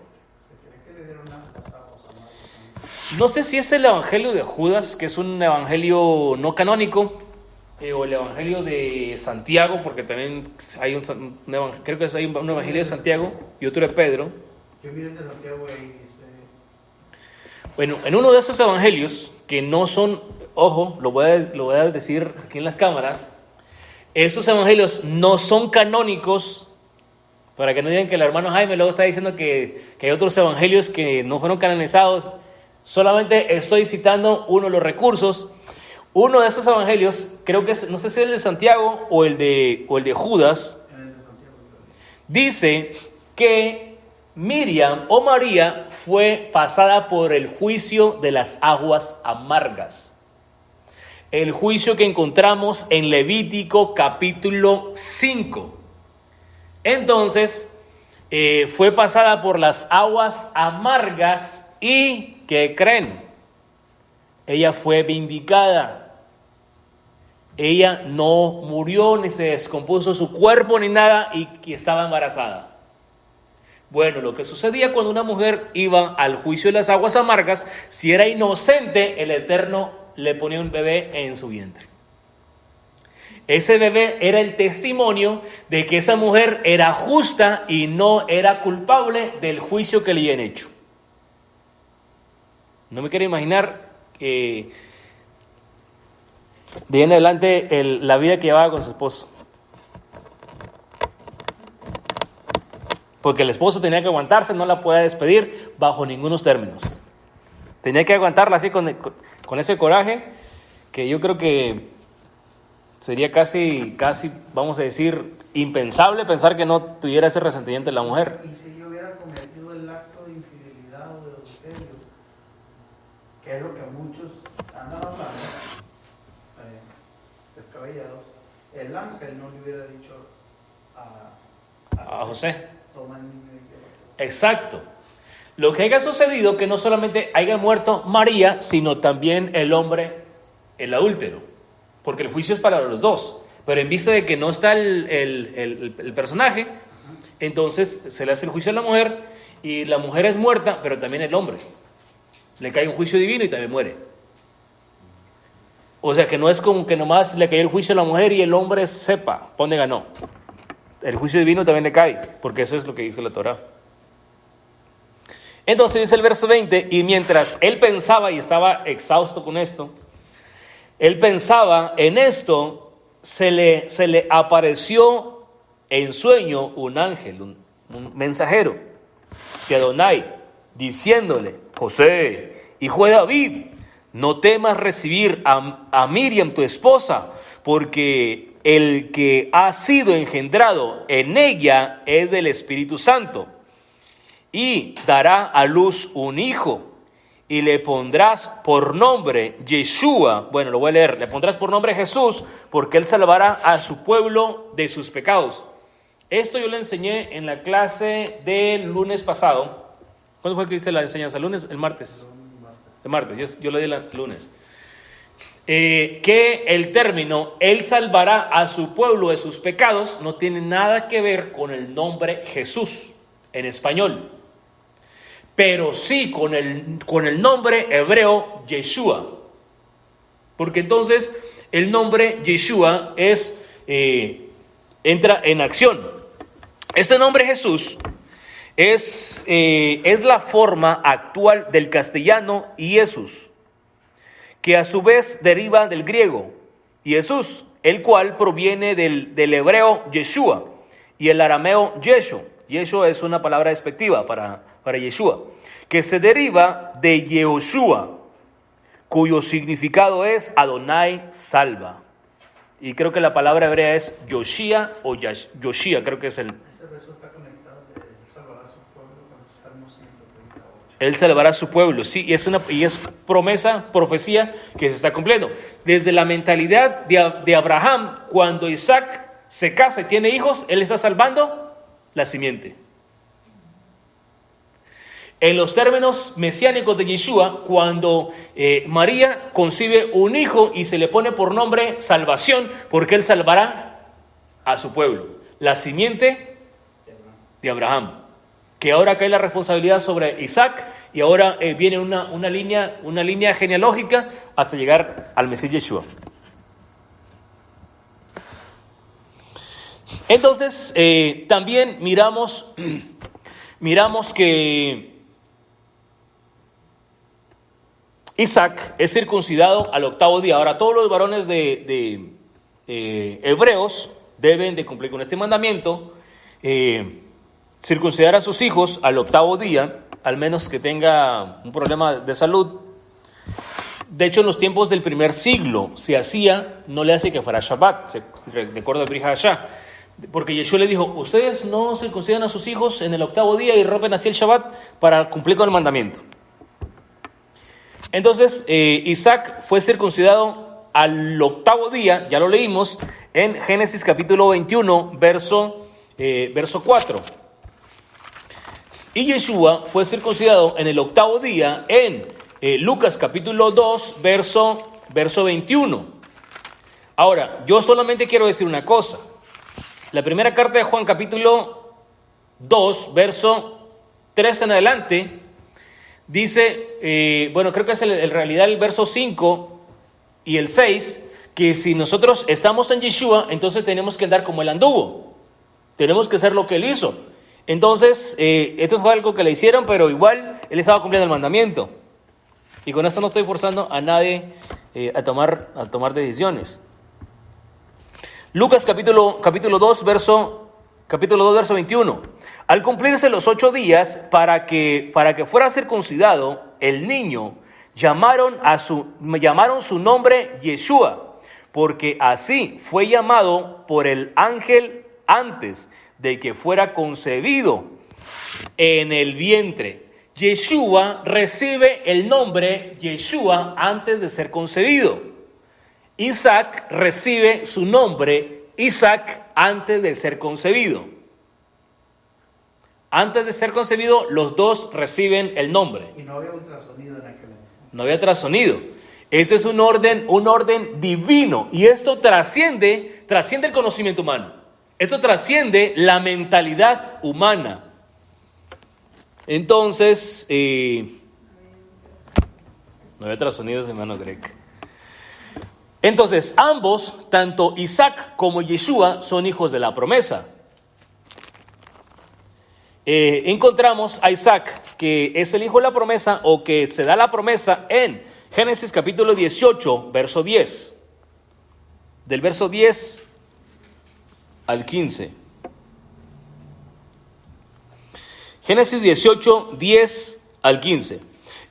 No sé si es el evangelio de Judas, que es un evangelio no canónico, o el evangelio de Santiago, porque también hay creo que hay un evangelio de Santiago y otro de Pedro. Yo miré el de Santiago y Bueno, en uno de esos evangelios, que no son, ojo, lo voy a decir aquí en las cámaras, esos evangelios no son canónicos, para que no digan que el hermano Jaime luego está diciendo que hay otros evangelios que no fueron canonizados. Solamente estoy citando uno de los recursos. Uno de esos evangelios, creo que es, no sé si es el de Santiago o el de Judas, dice que Miriam o María fue pasada por el juicio de las aguas amargas. El juicio que encontramos en Levítico capítulo 5. Entonces, fue pasada por las aguas amargas y, ¿qué creen? Ella fue vindicada. Ella no murió, ni se descompuso su cuerpo, ni nada, y que estaba embarazada. Bueno, lo que sucedía cuando una mujer iba al juicio de las aguas amargas, si era inocente, el Eterno le ponía un bebé en su vientre. Ese bebé era el testimonio de que esa mujer era justa y no era culpable del juicio que le habían hecho. No me quiero imaginar de ahí en adelante la vida que llevaba con su esposo. Porque el esposo tenía que aguantarse, no la podía despedir bajo ningunos términos. Tenía que aguantarla así con ese coraje, que yo creo que sería casi, vamos a decir, impensable pensar que no tuviera ese resentimiento de la mujer. Y si yo hubiera cometido el acto de infidelidad o de adulterio, que es lo que muchos andan hablando, descabellados, el ángel no le hubiera dicho a José. Toma el niño y llévatelo. Exacto. Lo que haya sucedido, que no solamente haya muerto María, sino también el hombre, el adúltero. Porque el juicio es para los dos. Pero en vista de que no está el personaje, entonces se le hace el juicio a la mujer, y la mujer es muerta, pero también el hombre. Le cae un juicio divino y también muere. O sea que no es como que nomás le cayó el juicio a la mujer y el hombre sepa por dónde ganó. El juicio divino también le cae, porque eso es lo que dice la Torá. Entonces dice el verso 20, y mientras él pensaba y estaba exhausto con esto, él pensaba en esto, se le apareció en sueño un ángel, un mensajero de Adonai, diciéndole: José, hijo de David, no temas recibir a Miriam tu esposa, porque el que ha sido engendrado en ella es del Espíritu Santo, y dará a luz un hijo, y le pondrás por nombre Yeshua. Bueno, lo voy a leer. Le pondrás por nombre Jesús, porque él salvará a su pueblo de sus pecados. Esto yo le enseñé en la clase del lunes pasado. ¿Cuándo fue que hice la enseñanza? ¿El lunes? ¿El martes? El martes, yo le di el lunes. Que el término él salvará a su pueblo de sus pecados no tiene nada que ver con el nombre Jesús en español, pero sí con el nombre hebreo Yeshua, porque entonces el nombre Yeshua entra en acción. Este nombre Jesús es la forma actual del castellano Jesús, que a su vez deriva del griego Jesús, el cual proviene del hebreo Yeshua y el arameo Yeshu. Yeshu es una palabra despectiva para Yeshua, que se deriva de Yehoshua, cuyo significado es Adonai salva. Y creo que la palabra hebrea es Yoshia o Yoshia, creo que es el... Ese verso está conectado de salvará a su pueblo con el Salmo 138. Él salvará a su pueblo, sí, y es promesa, profecía que se está cumpliendo. Desde la mentalidad de Abraham, cuando Isaac se casa y tiene hijos, él está salvando la simiente. En los términos mesiánicos de Yeshua, cuando María concibe un hijo y se le pone por nombre salvación, porque él salvará a su pueblo, la simiente de Abraham, que ahora cae la responsabilidad sobre Isaac y ahora viene una línea genealógica hasta llegar al Mesías Yeshua. Entonces también miramos que Isaac es circuncidado al 8º día. Ahora todos los varones de hebreos deben de cumplir con este mandamiento, circuncidar a sus hijos al 8º día, al menos que tenga un problema de salud. De hecho, en los tiempos del primer siglo se hacía, no le hace que fuera Shabbat, de acuerdo a Brit Hadashah, porque Yeshua le dijo: ustedes no circuncidan a sus hijos en el 8º día y rompen así el Shabbat para cumplir con el mandamiento. Entonces Isaac fue circuncidado al 8º día, ya lo leímos en Génesis capítulo 21, verso 4. Y Yeshua fue circuncidado en el 8º día en Lucas capítulo 2, verso 21. Ahora, yo solamente quiero decir una cosa. La primera carta de Juan capítulo 2, verso 3 en adelante, dice, creo que es en realidad el verso 5 y el 6, que si nosotros estamos en Yeshua, entonces tenemos que andar como él anduvo. Tenemos que hacer lo que él hizo. Entonces, esto fue algo que le hicieron, pero igual él estaba cumpliendo el mandamiento. Y con esto no estoy forzando a nadie a tomar decisiones. Lucas capítulo 2, verso 21. Al cumplirse los 8 días para que fuera circuncidado el niño, llamaron su nombre Yeshua, porque así fue llamado por el ángel antes de que fuera concebido en el vientre. Yeshua recibe el nombre Yeshua antes de ser concebido. Isaac recibe su nombre Isaac antes de ser concebido. Antes de ser concebido, los dos reciben el nombre. Y no había ultrasonido en aquel momento. No había ultrasonido. Ese es un orden divino. Y esto trasciende el conocimiento humano. Esto trasciende la mentalidad humana. Entonces, No hay otros sonidos, hermano Greg. Entonces, ambos, tanto Isaac como Yeshua, son hijos de la promesa. Encontramos a Isaac, que es el hijo de la promesa, o que se da la promesa en Génesis capítulo 18, verso 10. Del verso 10 al 15. Génesis 18, 10 al 15.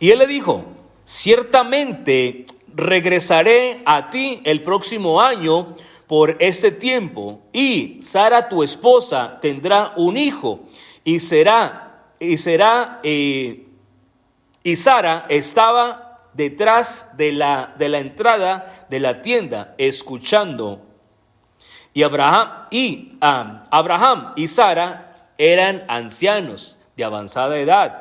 Y él le dijo: ciertamente regresaré a ti el próximo año por este tiempo, y Sara tu esposa tendrá un hijo, y Sara estaba detrás de la entrada de la tienda escuchando. Y Abraham y Sara eran ancianos de avanzada edad,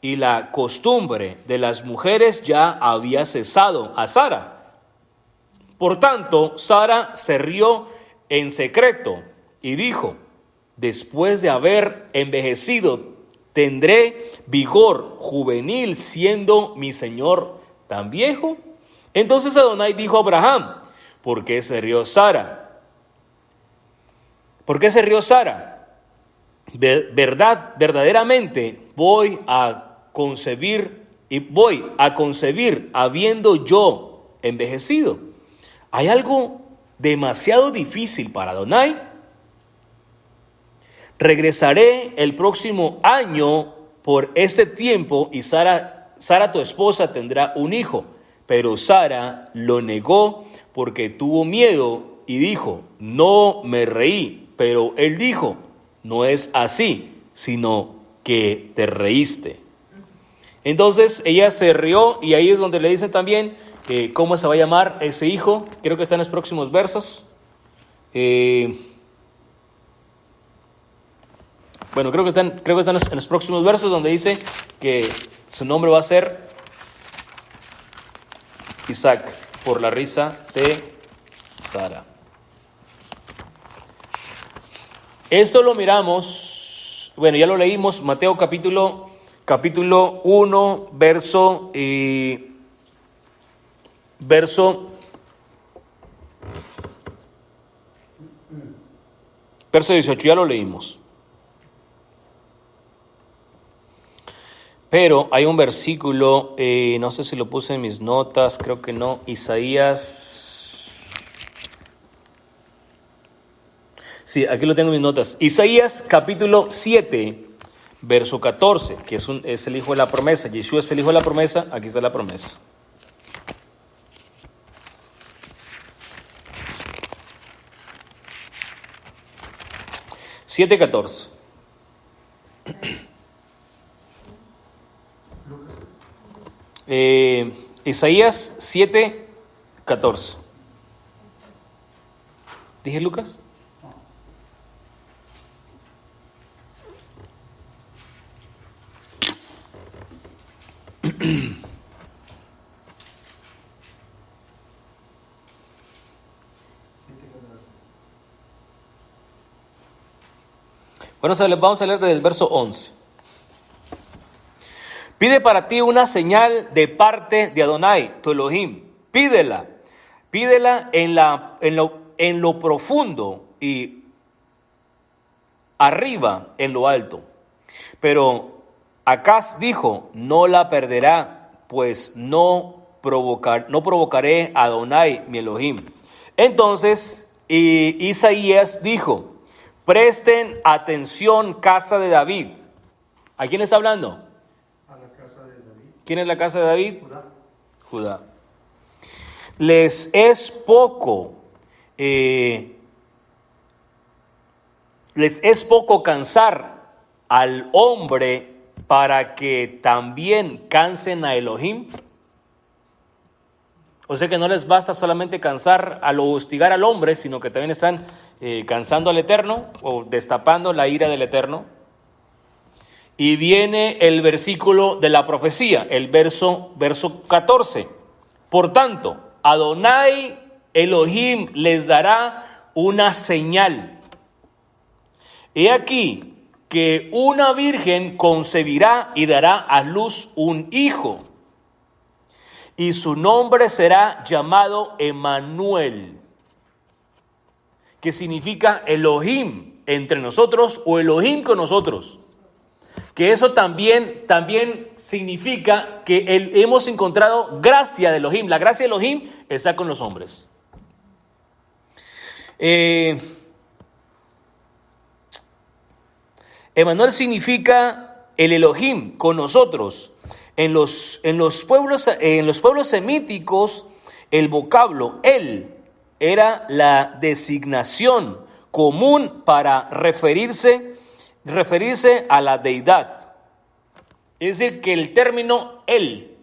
y la costumbre de las mujeres ya había cesado a Sara. Por tanto, Sara se rió en secreto y dijo: después de haber envejecido, ¿tendré vigor juvenil siendo mi señor tan viejo? Entonces Adonai dijo a Abraham: ¿por qué se rió Sara? ¿Por qué se rió Sara? Verdaderamente voy a concebir habiendo yo envejecido. ¿Hay algo demasiado difícil para Adonai? Regresaré el próximo año por este tiempo, y Sara tu esposa tendrá un hijo. Pero Sara lo negó porque tuvo miedo y dijo: no me reí. Pero él dijo: no es así, sino que te reíste. Entonces ella se rió, y ahí es donde le dicen también cómo se va a llamar ese hijo. Creo que está en los próximos versos. Bueno, creo que están en los próximos versos, donde dice que su nombre va a ser Isaac, por la risa de Sara. Esto lo miramos, bueno, ya lo leímos, Mateo capítulo 1, verso 18, ya lo leímos. Pero hay un versículo, no sé si lo puse en mis notas, creo que no, Isaías. Sí, aquí lo tengo en mis notas. Isaías capítulo 7, verso 14, que es el hijo de la promesa. Yeshua es el hijo de la promesa, aquí está la promesa. Siete 14. Isaías 7, 14. ¿Dije Lucas? Bueno, vamos a leer desde el verso 11. Pide para ti una señal de parte de Adonai, tu Elohim. Pídela en lo profundo y arriba en lo alto. Pero Acaz dijo: no la perderá, pues no provocaré a Adonai mi Elohim. Entonces Isaías dijo: presten atención, casa de David. ¿A quién está hablando? A la casa de David. ¿Quién es la casa de David? Judá. Les es poco cansar al hombre para que también cansen a Elohim. O sea que no les basta solamente cansar al hostigar al hombre, sino que también están cansando al Eterno, o destapando la ira del Eterno. Y viene el versículo de la profecía, el verso 14. Por tanto, Adonai Elohim les dará una señal. He aquí que una virgen concebirá y dará a luz un hijo, y su nombre será llamado Emmanuel, que significa Elohim entre nosotros o Elohim con nosotros. Que eso también significa que hemos encontrado gracia de Elohim. La gracia de Elohim está con los hombres. Emmanuel significa el Elohim con nosotros. En los pueblos semíticos, el vocablo él era la designación común para referirse a la deidad. Es decir, que el término él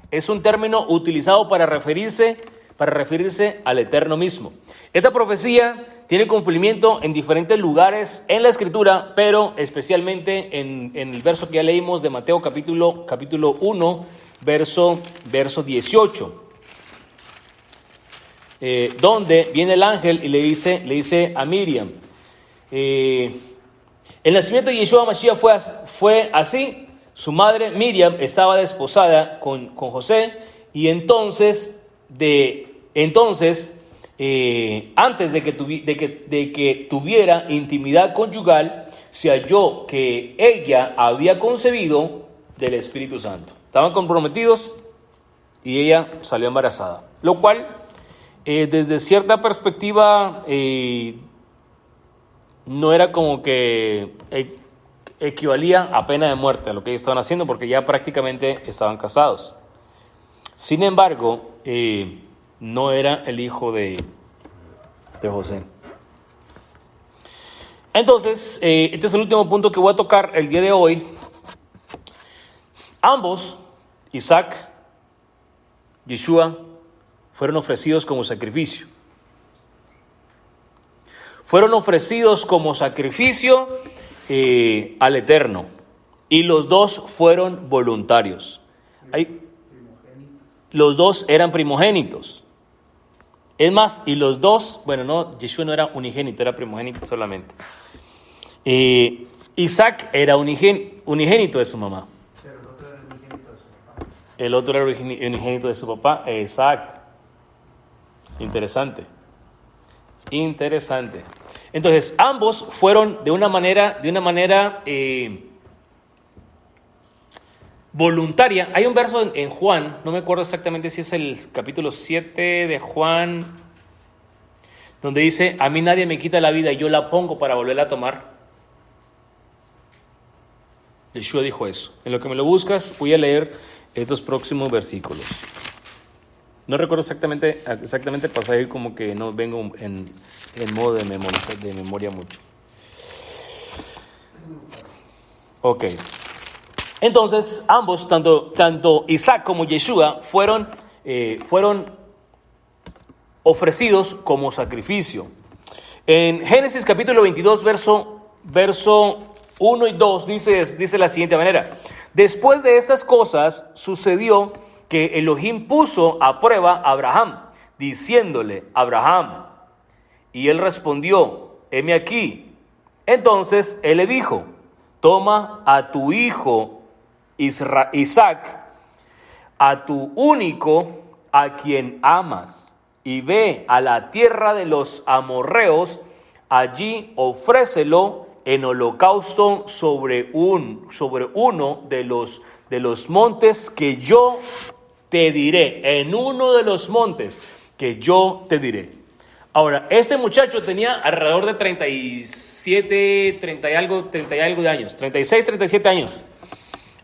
es un término utilizado para referirse al Eterno mismo. Esta profecía tiene cumplimiento en diferentes lugares en la Escritura, pero especialmente en el verso que ya leímos de Mateo capítulo 1, verso 18. Donde viene el ángel y le dice a Miriam, el nacimiento de Yeshua Mashiach fue así. Su madre Miriam estaba desposada con José, y entonces antes de que tuviera intimidad conyugal, se halló que ella había concebido del Espíritu Santo. Estaban comprometidos y ella salió embarazada, lo cual desde cierta perspectiva no era como que equivalía a pena de muerte a lo que ellos estaban haciendo, porque ya prácticamente estaban casados. Sin embargo, no era el hijo de José. Entonces, este es el último punto que voy a tocar el día de hoy. Ambos, Isaac, Yeshua, fueron ofrecidos como sacrificio. Fueron ofrecidos como sacrificio al Eterno. Y los dos fueron voluntarios. Los dos eran primogénitos. Es más, y los dos, Yeshua no era unigénito, era primogénito solamente. Isaac era unigénito de su mamá. Pero el otro era unigénito de su papá. El otro era unigénito de su papá, exacto. Interesante. Entonces, ambos fueron de una manera voluntaria. Hay un verso en Juan, no me acuerdo exactamente si es el capítulo 7 de Juan, donde dice, a mí nadie me quita la vida y yo la pongo para volverla a tomar. Yeshua dijo eso. En lo que me lo buscas, voy a leer estos próximos versículos. No recuerdo exactamente para saber, como que no vengo en modo de memoria mucho. Ok. Entonces, ambos, tanto Isaac como Yeshua, fueron ofrecidos como sacrificio. En Génesis capítulo 22, verso 1 y 2, dice la siguiente manera. Después de estas cosas, sucedió que Elohim puso a prueba a Abraham, diciéndole, Abraham, y él respondió, heme aquí. Entonces él le dijo, toma a tu hijo Isaac, a tu único, a quien amas, y ve a la tierra de los amorreos, allí ofrécelo en holocausto sobre uno de los montes que yo te diré, en uno de los montes que yo te diré. Ahora, este muchacho tenía alrededor de 37 de años, 36, 37 años.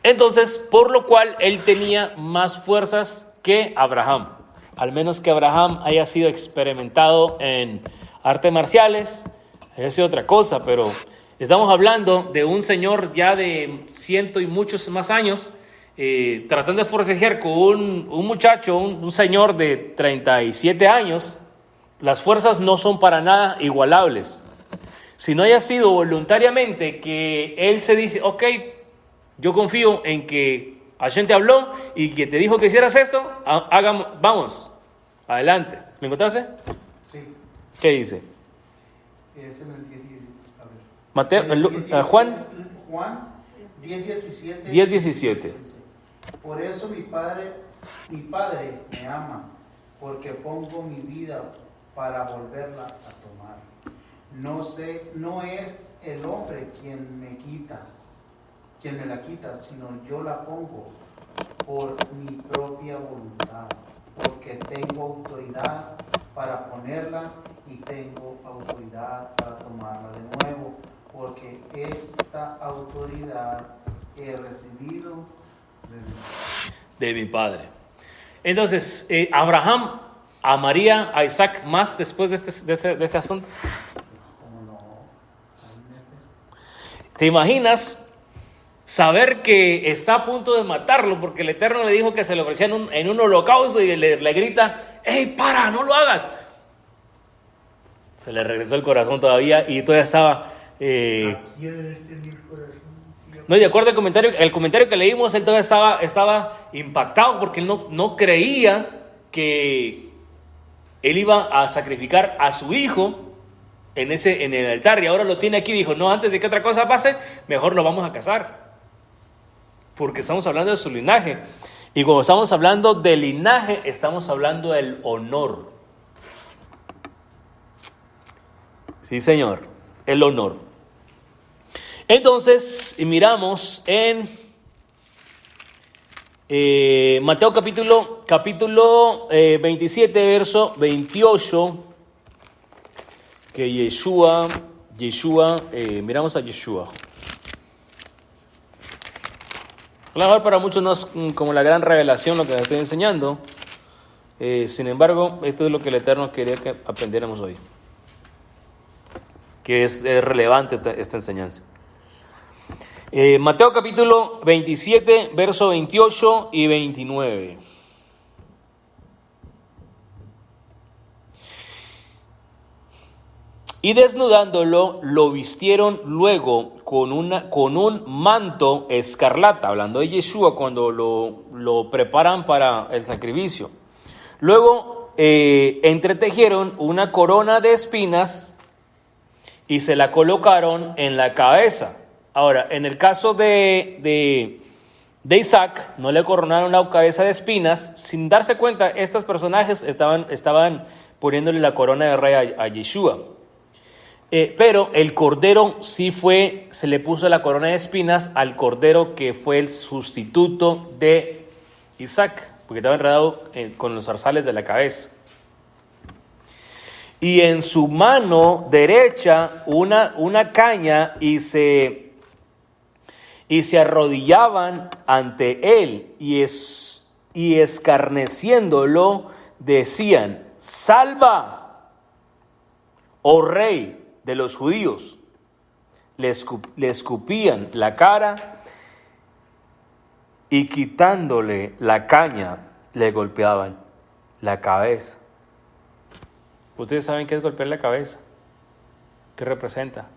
Entonces, por lo cual él tenía más fuerzas que Abraham. Al menos que Abraham haya sido experimentado en artes marciales, haya sido otra cosa, pero estamos hablando de un señor ya de 100 y muchos más años, tratando de forcejear con un muchacho, un señor de 37 años. Las fuerzas no son para nada igualables. Si no haya sido voluntariamente que él se dice, ok, yo confío en que Hashem te habló y que te dijo que hicieras esto, vamos, adelante. ¿Me encontraste? Sí. ¿Qué dice? Es en el 10, a ver. Mateo, Juan 10:17. 10:17. Por eso mi Padre Mi Padre me ama, porque pongo mi vida para volverla a tomar. No es el hombre quien me la quita, sino yo la pongo por mi propia voluntad, porque tengo autoridad para ponerla y tengo autoridad para tomarla de nuevo, porque esta autoridad he recibido de mi padre. Entonces, Abraham amaría a Isaac más después de este asunto. ¿Cómo no? ¿Te imaginas saber que está a punto de matarlo porque el Eterno le dijo que se le ofrecía en un holocausto y le grita, ¡hey, para, no lo hagas! Se le regresó el corazón todavía y todavía estaba... No, y de acuerdo al comentario que leímos, él todavía estaba impactado porque él no creía que él iba a sacrificar a su hijo en el altar, y ahora lo tiene aquí. Dijo, no, antes de que otra cosa pase, mejor lo vamos a casar, porque estamos hablando de su linaje, y cuando estamos hablando del linaje, estamos hablando del honor. Sí, Señor, el honor. Entonces, miramos en Mateo capítulo 27, verso 28, que Yeshua, miramos a Yeshua. A lo mejor para muchos no es como la gran revelación lo que les estoy enseñando. Sin embargo, esto es lo que el Eterno quería que aprendiéramos hoy, que es relevante esta enseñanza. Mateo capítulo 27, verso 28 y 29. Y desnudándolo, lo vistieron luego con un manto escarlata, hablando de Yeshua cuando lo preparan para el sacrificio. Luego entretejieron una corona de espinas y se la colocaron en la cabeza. Ahora, en el caso de Isaac, no le coronaron la cabeza de espinas. Sin darse cuenta, estos personajes estaban poniéndole la corona de rey a Yeshua. Pero el cordero se le puso la corona de espinas al cordero que fue el sustituto de Isaac, porque estaba enredado con los zarzales de la cabeza. Y en su mano derecha una caña y se arrodillaban ante él y escarneciéndolo decían, salva, oh rey de los judíos. Le escupían la cara y quitándole la caña le golpeaban la cabeza. ¿Ustedes saben qué es golpear la cabeza? ¿Qué representa?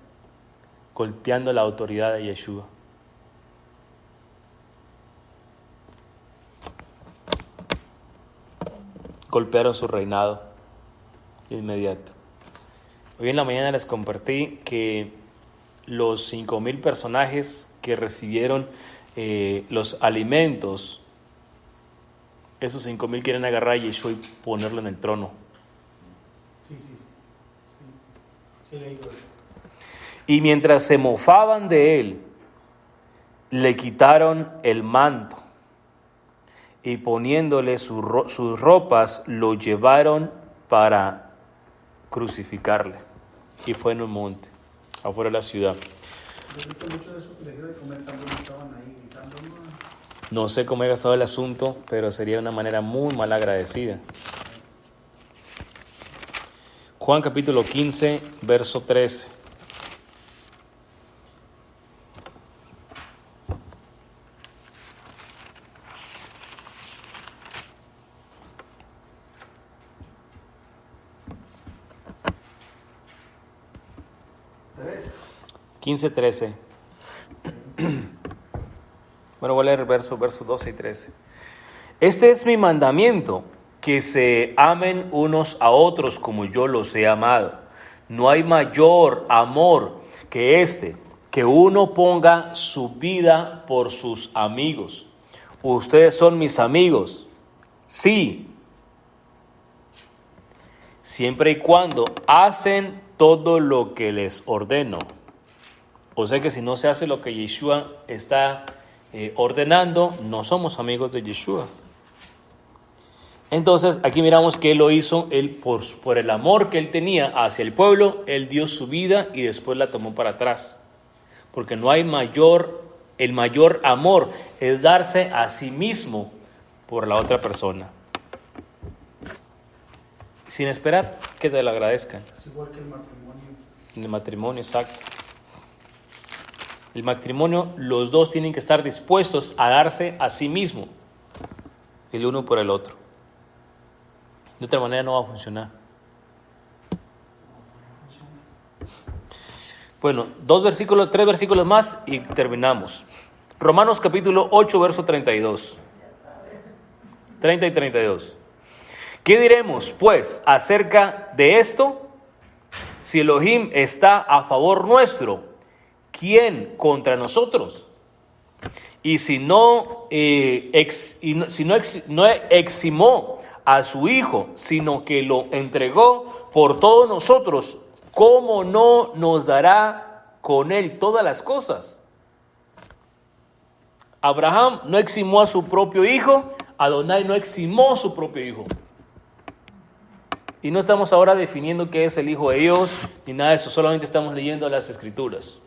Golpeando la autoridad de Yeshua. Golpearon su reinado de inmediato. Hoy en la mañana les compartí que los 5,000 personajes que recibieron los alimentos, esos 5,000 quieren agarrar a Yeshua y ponerlo en el trono. Sí, leí eso. Y mientras se mofaban de él, le quitaron el manto y poniéndole sus ropas, lo llevaron para crucificarle. Y fue en un monte, afuera de la ciudad. No sé cómo haya estado el asunto, pero sería una manera muy mal agradecida. Juan capítulo 15, verso 13. (15:13) Bueno, voy a leer versos 12 y 13. Este es mi mandamiento, que se amen unos a otros como yo los he amado. No hay mayor amor que este, que uno ponga su vida por sus amigos. Ustedes son mis amigos Sí, siempre y cuando hacen todo lo que les ordeno. O sea que si no se hace lo que Yeshua está ordenando, no somos amigos de Yeshua. Entonces aquí miramos que él lo hizo, él por el amor que él tenía hacia el pueblo, él dio su vida y después la tomó para atrás. Porque no hay el mayor amor es darse a sí mismo por la otra persona, sin esperar que te lo agradezcan. Es igual que el matrimonio. En el matrimonio, exacto. El matrimonio, los dos tienen que estar dispuestos a darse a sí mismo, el uno por el otro. De otra manera no va a funcionar. Bueno, 3 versículos más y terminamos. Romanos capítulo 8, verso 32. 30 y 32. ¿Qué diremos, pues, acerca de esto? Si Elohim está a favor nuestro, ¿quién contra nosotros? Y si no eximó a su Hijo, sino que lo entregó por todos nosotros, ¿cómo no nos dará con él todas las cosas? Abraham no eximó a su propio hijo, Adonai no eximó a su propio hijo. Y no estamos ahora definiendo qué es el Hijo de Dios, ni nada de eso, solamente estamos leyendo las Escrituras.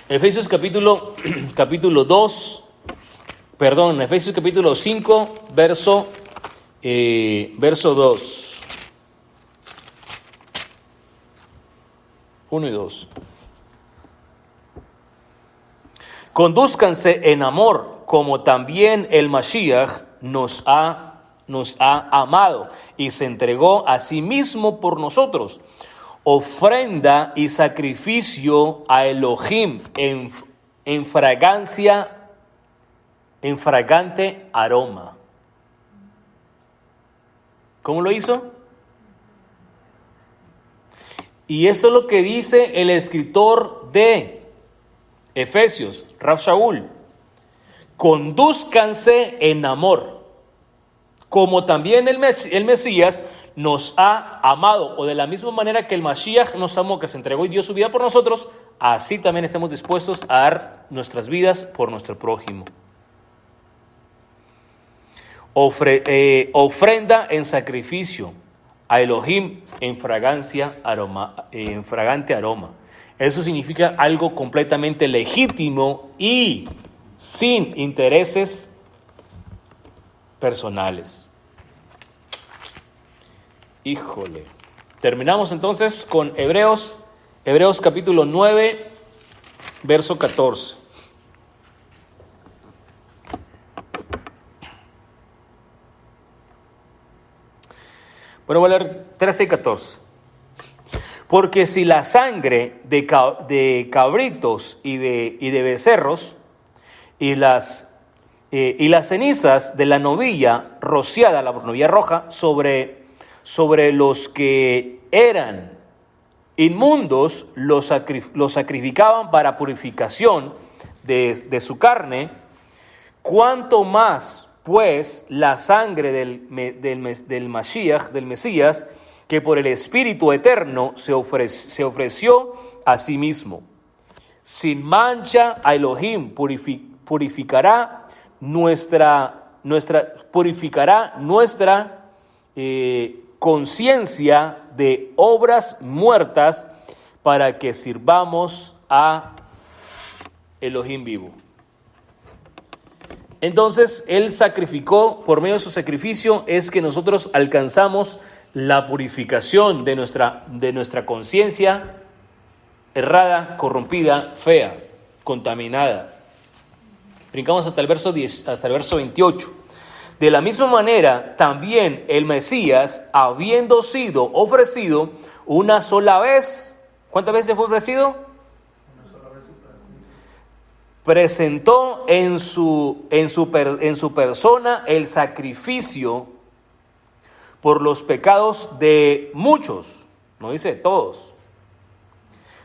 Efesios capítulo 5, verso 2. 1 y 2. Condúzcanse en amor, como también el Mashiach nos ha amado y se entregó a sí mismo por nosotros, ofrenda y sacrificio a Elohim en fragante aroma. ¿Cómo lo hizo? Y esto es lo que dice el escritor de Efesios, Rav Shaul. Condúzcanse en amor, como también el Mesías nos ha amado, o de la misma manera que el Mashiach nos amó, que se entregó y dio su vida por nosotros, así también estemos dispuestos a dar nuestras vidas por nuestro prójimo. Ofrenda en sacrificio a Elohim en fragante aroma. Eso significa algo completamente legítimo y sin intereses personales. Híjole. Terminamos entonces con Hebreos capítulo 9, verso 14. Bueno, voy a leer 13 y 14. Porque si la sangre de cabritos y de becerros y las cenizas de la novilla rociada, la novilla roja, sobre los que eran inmundos, los sacrificaban para purificación de su carne, cuanto más pues la sangre del Mashiach, del Mesías, que por el Espíritu Eterno se ofreció a sí mismo. Sin mancha a Elohim purificará nuestra conciencia de obras muertas para que sirvamos a Elohim vivo. Entonces, Él sacrificó, por medio de su sacrificio, es que nosotros alcanzamos la purificación de nuestra conciencia errada, corrompida, fea, contaminada. Brincamos hasta el verso 10, hasta el verso 28. De la misma manera, también el Mesías, habiendo sido ofrecido una sola vez, ¿cuántas veces fue ofrecido? Una sola vez. Presentó en su persona el sacrificio por los pecados de muchos, no dice todos,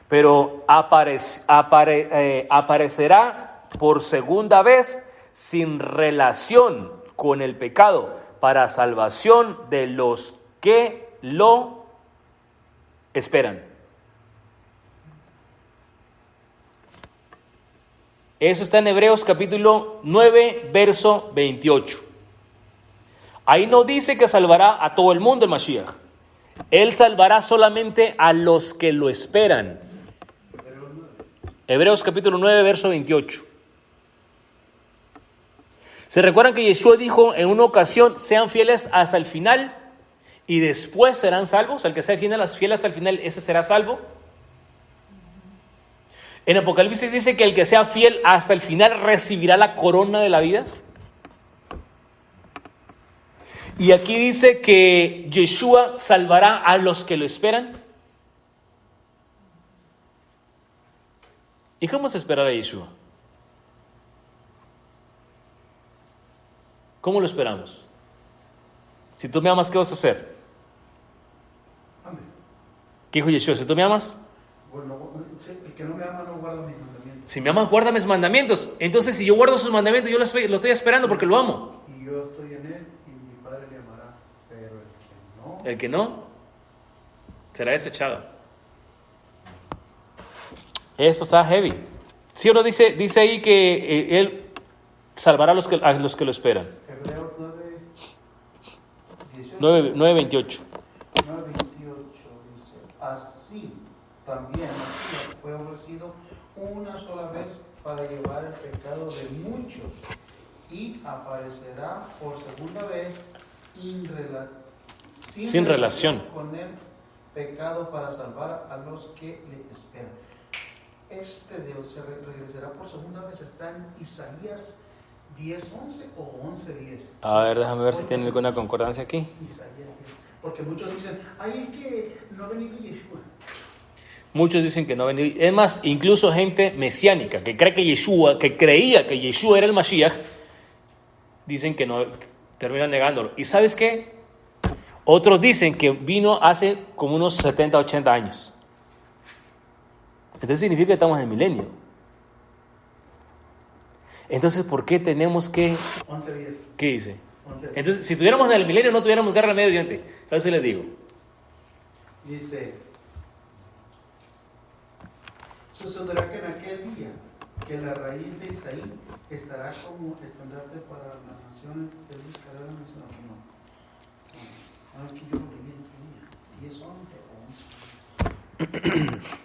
pero aparecerá por segunda vez sin relación con el pecado, para salvación de los que lo esperan. Eso está en Hebreos capítulo 9, verso 28. Ahí no dice que salvará a todo el mundo el Mashiach. Él salvará solamente a los que lo esperan. Hebreos capítulo 9, verso 28. ¿Se recuerdan que Yeshua dijo en una ocasión, sean fieles hasta el final y después serán salvos? El que sea fiel hasta el final, ese será salvo. En Apocalipsis dice que el que sea fiel hasta el final recibirá la corona de la vida. Y aquí dice que Yeshua salvará a los que lo esperan. ¿Y cómo se esperará a Yeshua? ¿Cómo lo esperamos? Si tú me amas, ¿qué vas a hacer? Amén. ¿Qué dijo Yeshua? Si tú me amas, Bueno, el que no me ama no guarda mis mandamientos. si me amas, guarda mis mandamientos. Entonces, si yo guardo sus mandamientos, yo lo estoy esperando porque lo amo. Y yo estoy en él y mi Padre le amará. Pero El que no, será desechado. Esto está heavy. ¿Sí o no dice ahí que Él salvará a los que lo esperan? Hebreos 9, 18, 9:28. 9:28 dice, así también Mashiach fue ofrecido una sola vez para llevar el pecado de muchos y aparecerá por segunda vez sin relación con el pecado para salvar a los que le esperan. Este Dios se regresará por segunda vez. Está en Isaías 10:11 o 11:10. A ver, déjame ver si tiene alguna concordancia aquí. Isaías 10. Porque muchos dicen, ay, es que no ha venido Yeshua. Muchos dicen que no ha venido. Es más, incluso gente mesiánica que creía que Yeshua era el Mashiach, dicen que no, terminan negándolo. ¿Y sabes qué? Otros dicen que vino hace como unos 70, 80 años. Entonces significa que estamos en el milenio. Entonces, ¿por qué tenemos que...? 11:10. ¿Qué dice? 11:10. Entonces, si tuviéramos en el milenio, no tuviéramos guerra en Medio Oriente. A ver si les digo. Dice, sucederá que en aquel día, que la raíz de Isaí estará como estandarte para las naciones. Él buscará la nación. No, aquí yo lo leí en otro día. 10:11 o 11.